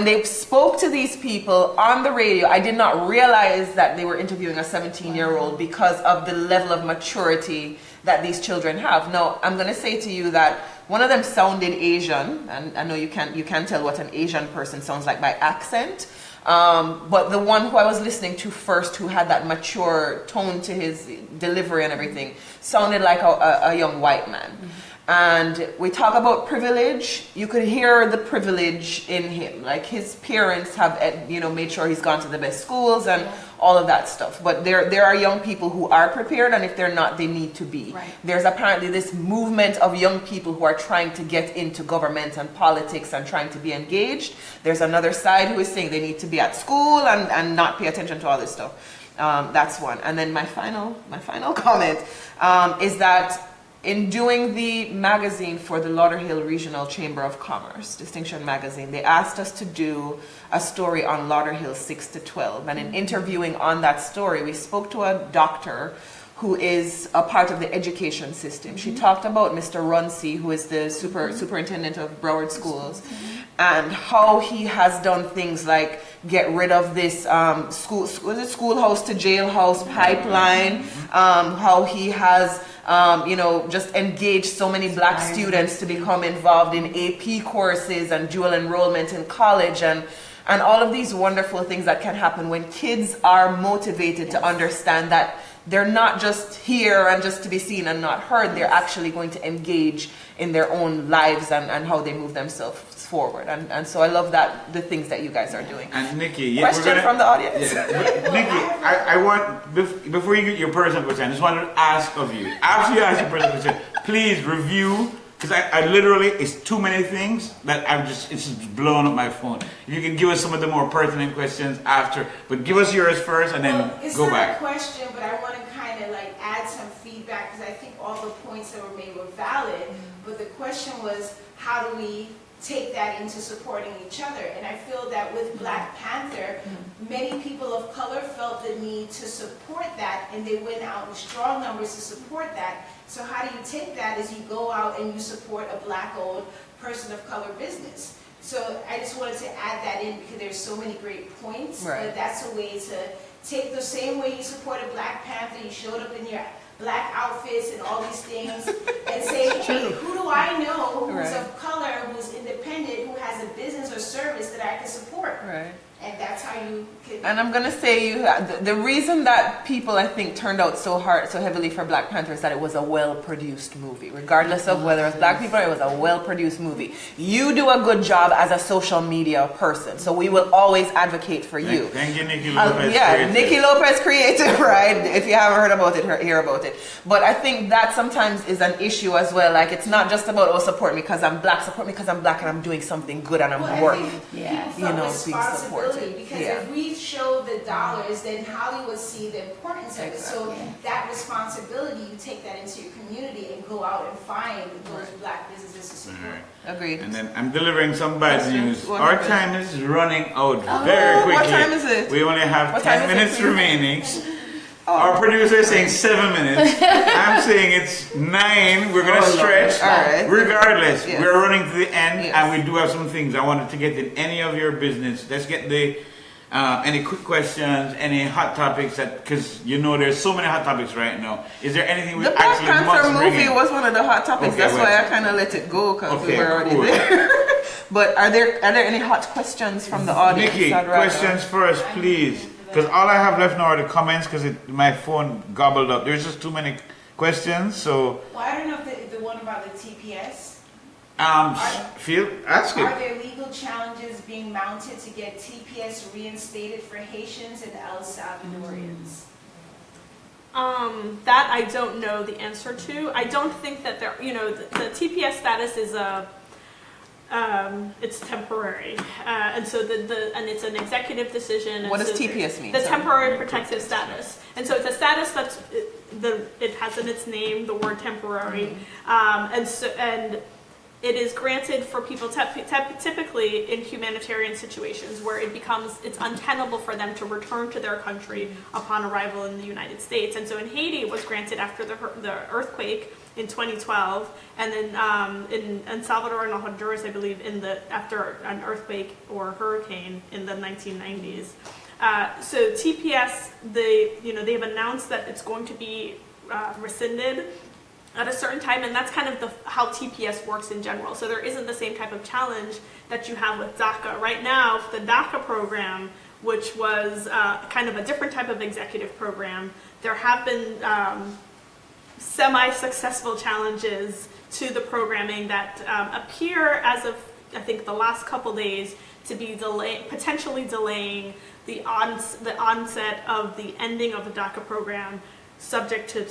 they spoke to these people on the radio, I did not realize that they were interviewing a 17-year-old because of the level of maturity that these children have. Now, I'm going to say to you that one of them sounded Asian, and I know you can't tell what an Asian person sounds like by accent. But the one who I was listening to first, who had that mature tone to his delivery and everything, sounded like a young white man. And we talk about privilege. You could hear the privilege in him. Like, his parents have, made sure he's gone to the best schools and all of that stuff. But there are young people who are prepared, and if they're not, they need to be. Right. There's apparently this movement of young people who are trying to get into government and politics and trying to be engaged. There's another side who is saying they need to be at school and not pay attention to all this stuff. That's one. And then my final comment is that in doing the magazine for the Lauderhill Regional Chamber of Commerce, Distinction Magazine, they asked us to do a story on Lauderhill 6 to 12. And in interviewing on that story, we spoke to a doctor who is a part of the education system. She talked about Mr. Runcie, who is the superintendent of Broward Schools, and how he has done things like get rid of this schoolhouse to jailhouse pipeline, how he has just engaged so many black students to become involved in AP courses and dual enrollment in college, and and all of these wonderful things that can happen when kids are motivated to understand that they're not just here and just to be seen and not heard. They're actually going to engage in their own lives and how they move themselves forward. And so I love that, the things that you guys are doing. And Nikki, Question from the audience? Yeah, Nikki, I want, before you get your personal question, I just wanted to ask of you, after you ask your personal question, please review, because I literally, it's too many things that it's just blowing up my phone. If you can give us some of the more pertinent questions after, but give us yours first and then go back. It's not a question, but I want to kind of like add some feedback because I think all the points that were made were valid, but the question was, how do we take that into supporting each other? And I feel that with Black Panther, many people of color felt the need to support that, and they went out in strong numbers to support that. So how do you take that as you go out and you support a Black-owned person of color business? So I just wanted to add that in because there's so many great points, but that's a way to take the same way you supported Black Panther, you showed up in your Black outfits and all these things, and say, hey, who do I know who's of color, who's independent, who has a business or service that I can support? And that's how you can... And I'm going to say the reason that people, I think, turned out so heavily for Black Panther is that it was a well-produced movie. Regardless of whether it's Black people, it was a well-produced movie. You do a good job as a social media person, so we will always advocate for you. Thank you, Nikki Lopez. Nikki Lopez Creative, right? If you haven't heard about it, hear about it. But I think that sometimes is an issue as well. Like, it's not just about, support me because I'm Black, support me because I'm Black and I'm doing something good and I'm working. Being supported. Because if we show the dollars, then Hollywood see the importance of it. So that responsibility, you take that into your community and go out and find those Black businesses to support. Agreed. And then I'm delivering some bad news. Our time is running out very quickly. What time is it? We only have 10 minutes remaining. Our producer is saying 7 minutes. I'm saying it's 9. We're going to stretch. Regardless, we're running to the end, and we do have some things I wanted to get in any of your business. Let's get the any quick questions, any hot topics because there's so many hot topics right now. Is there anything we actually must bring in? The Black Panther movie was one of the hot topics. That's why I kind of let it go because we were already there. But are there any hot questions from the audience? Nikki, questions first, please. Because all I have left now are the comments because my phone gobbled up. There's just too many questions, so... Well, I don't know if the one about the TPS. Ask it. Are there legal challenges being mounted to get TPS reinstated for Haitians and El Salvadorians? That I don't know the answer to. I don't think that the TPS status is it's temporary, and so and it's an executive decision. What does TPS mean? The temporary protective status, and so it's a status that's it has in its name the word temporary, and it is granted for people typically in humanitarian situations where it's untenable for them to return to their country upon arrival in the United States. And so in Haiti, it was granted after the earthquake in 2012, and then in El Salvador and Honduras, I believe, after an earthquake or hurricane in the 1990s. So TPS, they've announced that it's going to be rescinded at a certain time, and that's kind of how TPS works in general. So there isn't the same type of challenge that you have with DACA. Right now, the DACA program, which was kind of a different type of executive program, there have been semi-successful challenges to the programming that appear as of, I think, the last couple days to be potentially delaying the onset of the ending of the DACA program, subject to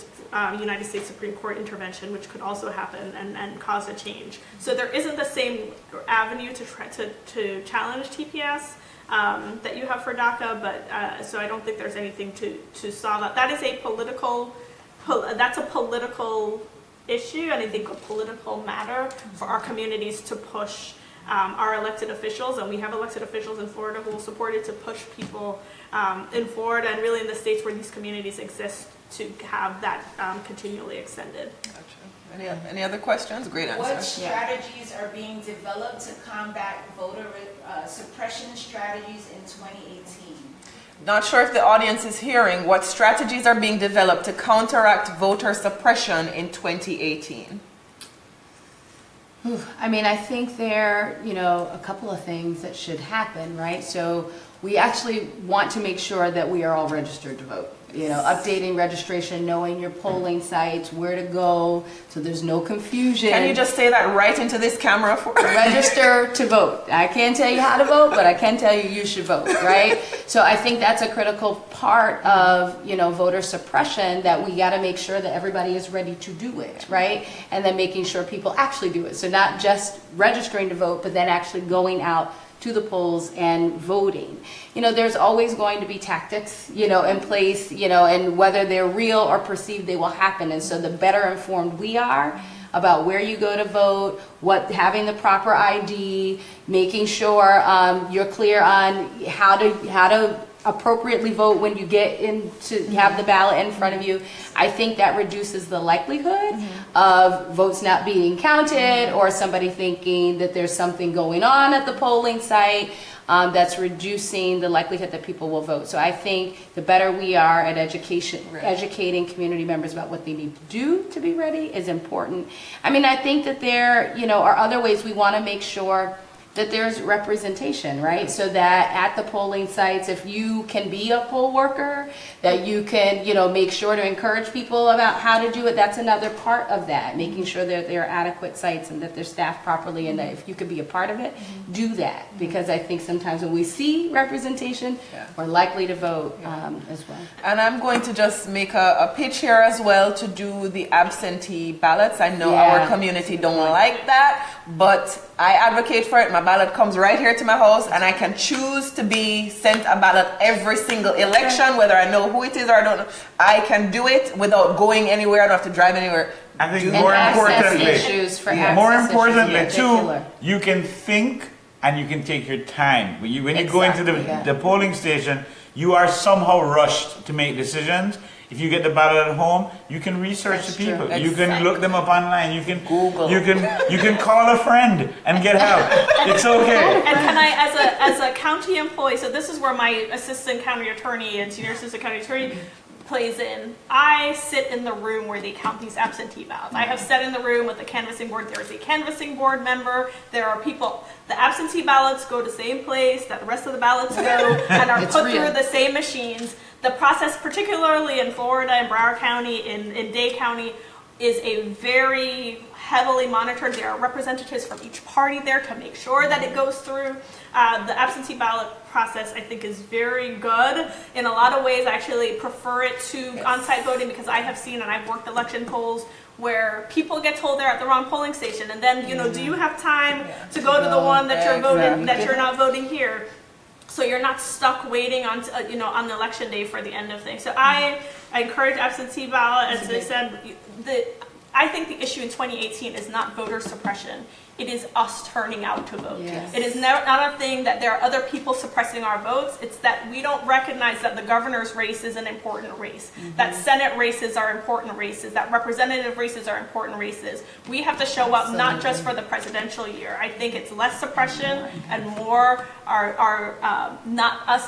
United States Supreme Court intervention, which could also happen and cause a change. So there isn't the same avenue to challenge TPS that you have for DACA, but so I don't think there's anything to solve that. That is a political issue, and I think a political matter for our communities to push our elected officials, and we have elected officials in Florida who will support it, to push people in Florida and really in the states where these communities exist to have that continually extended. Gotcha. Any other questions? Great answer. What strategies are being developed to combat voter suppression strategies in 2018? Not sure if the audience is hearing. What strategies are being developed to counteract voter suppression in 2018? I mean, I think there, a couple of things that should happen, right? So we actually want to make sure that we are all registered to vote. Updating registration, knowing your polling sites, where to go, so there's no confusion. Can you just say that right into this camera for Register to vote. I can't tell you how to vote, but I can tell you should vote, right? So I think that's a critical part of, voter suppression, that we got to make sure that everybody is ready to do it, right? And then making sure people actually do it. So not just registering to vote, but then actually going out to the polls and voting. There's always going to be tactics, in place, and whether they're real or perceived, they will happen. And so the better informed we are about where you go to vote, having the proper ID, making sure you're clear on how to appropriately vote when you get in to have the ballot in front of you. I think that reduces the likelihood of votes not being counted or somebody thinking that there's something going on at the polling site. That's reducing the likelihood that people will vote. So I think the better we are at educating community members about what they need to do to be ready is important. I mean, I think that there, are other ways we want to make sure that there's representation, right? So that at the polling sites, if you can be a poll worker, that you can, make sure to encourage people about how to do it. That's another part of that, making sure that there are adequate sites and that they're staffed properly, and that if you could be a part of it, do that. Because I think sometimes when we see representation, we're likely to vote as well. And I'm going to just make a pitch here as well to do the absentee ballots. I know our community don't like that, but I advocate for it. My ballot comes right here to my house, and I can choose to be sent a ballot every single election, whether I know who it is or I don't know. I can do it without going anywhere. I don't have to drive anywhere. I think More importantly, too, you can think and you can take your time. When you go into the polling station, you are somehow rushed to make decisions. If you get the ballot at home, you can research the people. Exactly. You can look them up online. You can Google. You can call a friend and get help. It's okay. And can I, as a county employee, so this is where my assistant county attorney and senior assistant county attorney plays in. I sit in the room where they count these absentee ballots. I have sat in the room with the canvassing board. There is a canvassing board member. There are people. The absentee ballots go to the same place that the rest of the ballots go and are put through the same machines. The process, particularly in Florida and Broward County, in Dade County, is a very heavily monitored. There are representatives from each party there to make sure that it goes through. The absentee ballot process, I think, is very good. In a lot of ways, I actually prefer it to on-site voting, because I have seen, and I've worked election polls, where people get told they're at the wrong polling station, and then, do you have time to go to the one that you're voting, that you're not voting here? So you're not stuck waiting on, on the election day for the end of things. So I encourage absentee ballot. As I said, I think the issue in 2018 is not voter suppression. It is us turning out to vote. Yes. It is not a thing that there are other people suppressing our votes. It's that we don't recognize that the governor's race is an important race, that Senate races are important races, that representative races are important races. We have to show up not just for the presidential year. I think it's less suppression and more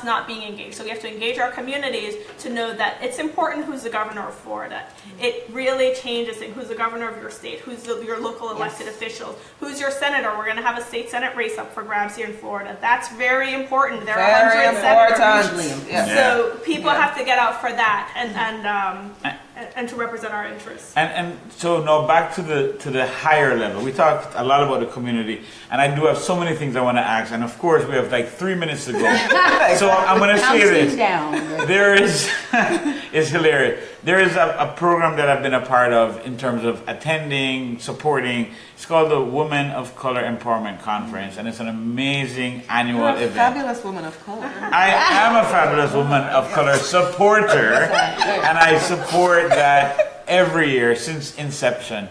not being engaged. So we have to engage our communities to know that it's important who's the governor of Florida. It really changes it. Who's the governor of your state? Who's your local elected officials? Who's your senator? We're going to have a state senate race up for grabs here in Florida. That's very important. There are 100 senators. So people have to get out for that and to represent our interests. And so now back to the higher level. We talked a lot about the community, and I do have so many things I want to ask. And of course, we have like 3 minutes to go. So I'm going to say this. There is, it's hilarious. There is a program that I've been a part of in terms of attending, supporting. It's called the Women of Color Empowerment Conference, and it's an amazing annual event. Fabulous woman of color. I am a fabulous woman of color supporter, and I support that every year since inception.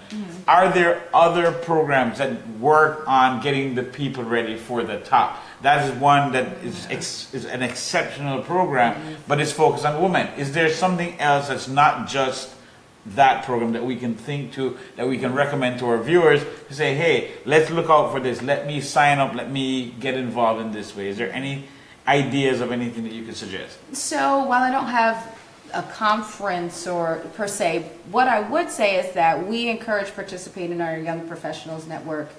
Are there other programs that work on getting the people ready for the top? That is one that is an exceptional program, but it's focused on women. Is there something else that's not just that program that we can think to, that we can recommend to our viewers to say, hey, let's look out for this, let me sign up, let me get involved in this way? Is there any ideas of anything that you could suggest? So while I don't have a conference or per se. What I would say is that we encourage participating in our Young Professionals Network.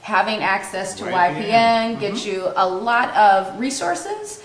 Having access to YPN gets you a lot of resources,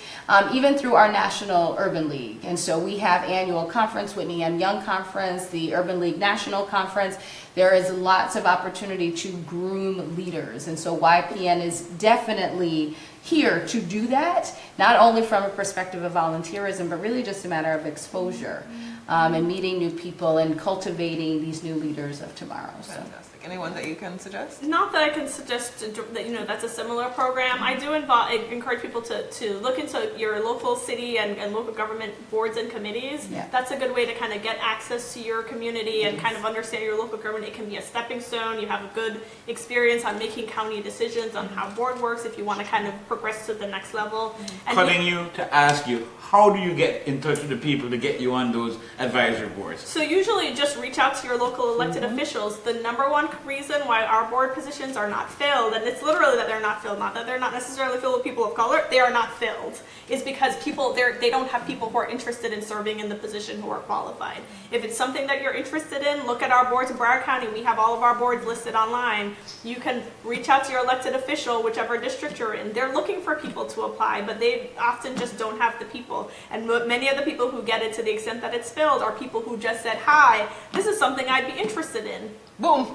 even through our National Urban League. And so we have annual conference, Whitney M. Young Conference, the Urban League National Conference. There is lots of opportunity to groom leaders. And so YPN is definitely here to do that, not only from a perspective of volunteerism, but really just a matter of exposure and meeting new people and cultivating these new leaders of tomorrow. So. Fantastic. Anyone that you can suggest? Not that I can suggest that, that's a similar program. I do encourage people to look into your local city and local government boards and committees. Yeah. That's a good way to kind of get access to your community and kind of understand your local government. It can be a stepping stone. You have a good experience on making county decisions on how board works if you want to kind of progress to the next level. And Cutting you to ask you, how do you get in touch with the people to get you on those advisory boards? So usually just reach out to your local elected officials. The number one reason why our board positions are not filled, and it's literally that they're not filled, not that they're not necessarily filled with people of color, they are not filled, is because they don't have people who are interested in serving in the position who are qualified. If it's something that you're interested in, look at our boards in Broward County. We have all of our boards listed online. You can reach out to your elected official, whichever district you're in. They're looking for people to apply, but they often just don't have the people. And many of the people who get it, to the extent that it's filled, are people who just said, hi, this is something I'd be interested in. Boom.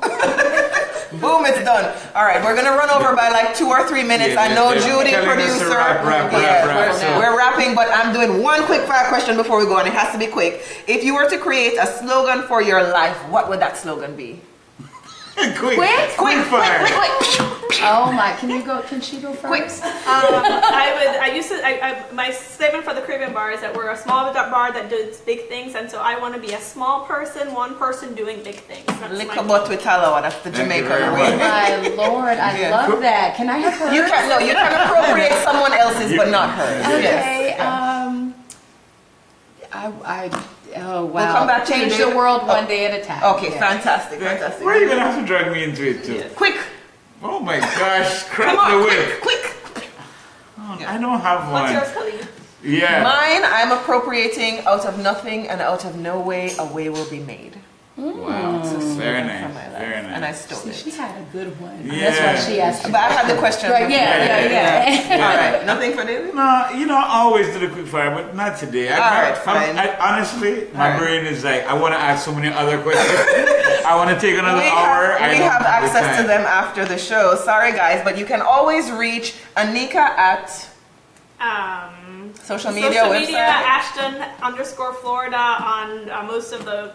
Boom, it's done. All right, we're going to run over by like 2 or 3 minutes. Yeah, I know yeah, Judy, telling us to producer. wrap. We're wrapping, but I'm doing one quick fire question before we go, and it has to be quick. If you were to create a slogan for your life, what would that slogan be? Quick fire. Oh my, can she go first? My statement for the Caribbean bar is that we're a small bar that does big things, and so I want to be a small person, one person doing big things. Lick a butt with talawa, that's the Jamaican Oh way. my Lord, I love that. Can I have hers? You can appropriate someone else's, but not hers. Okay, Yes. oh wow. We'll come back to you, Change the David. world one day at a time. Okay, Yeah. fantastic. Why are you going to have to drag me into it too? Quick, Oh my gosh, crack come the on, whip. quick. I don't have What's one. yours, Khalid? Yeah. Mine, I'm appropriating out of nothing and out of no way, a way will be made. Wow. It's a slogan Very for nice. my life, Very and I nice. stole See, it. she had a good one. Yeah. That's why she asked. But I had the question. Right, yeah. All right, nothing for David? No, I always do the quick fire, but not today. Fine. Honestly, my All right. brain is like, I want to ask so many other questions. I want to take another We hour. have, access to them after the show. Sorry, guys, but you can always reach Annika at social media, website. Ashton_Florida on most of the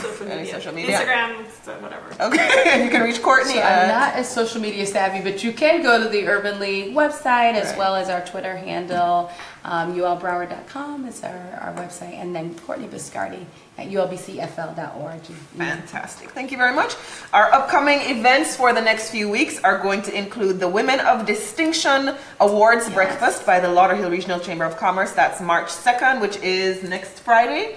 social Any media. social media? Instagram, so whatever. Okay, and you can reach Courtney So I'm at... not as social media savvy, but you can go to the Urban League website as Right. well as our Twitter handle. ulbroward.com is our website, and then Courtney Biscardi at ulbcfl.org. Fantastic. Thank you very much. Our upcoming events for the next few weeks are going to include the Women of Distinction Awards Breakfast by the Lauderhill Regional Chamber of Commerce. That's March 2nd, which is next Friday.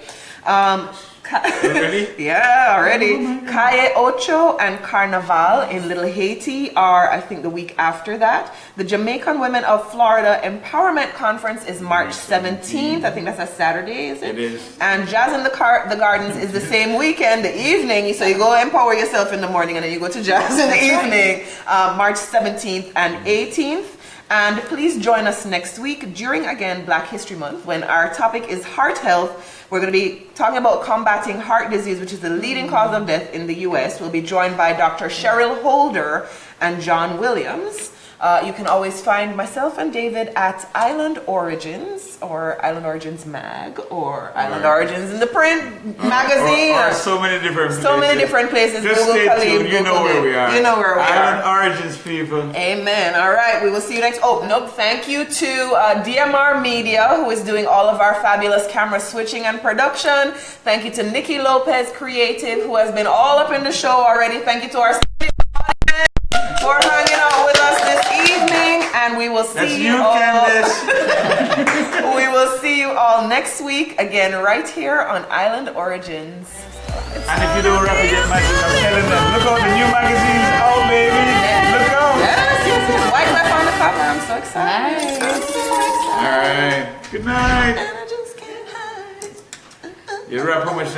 Already? Yeah, already. Calle Ocho and Carnaval in Little Haiti are, I think, the week after that. The Jamaican Women of Florida Empowerment Conference is March 17th. I think that's a Saturday, is it? It is. And Jazz in the Gardens is the same weekend, the evening. So you go empower yourself in the morning and then you go to Jazz in the evening, March 17th and 18th. And please join us next week during, again, Black History Month, when our topic is heart health. We're going to be talking about combating heart disease, which is the leading cause of death in the U.S. We'll be joined by Dr. Cheryl Holder and John Williams. You can always find myself and David at Island Origins, or Island Origins Mag, or Island Origins in the print magazine. Or so many different places. So many different places. Just stay tuned. You know where we are. You know where we are. Island Origins, people. Amen. All right. We will see you next. Oh, nope. Thank you to DMR Media, who is doing all of our fabulous camera switching and production. Thank you to Nikki Lopez Creative, who has been all up in the show already. Thank you to our audience for hanging out with us this evening. And we will see you all. Candace. We will see you all next week, again, right here on Island Origins. And if you don't rap it yet, magic, I'm telling them, look out, the new magazine's out, baby. Look out. Yes. White Life on the cover. I'm so excited. Nice. I'm so excited. All right. Good night. And I just can't hide. You wrap how much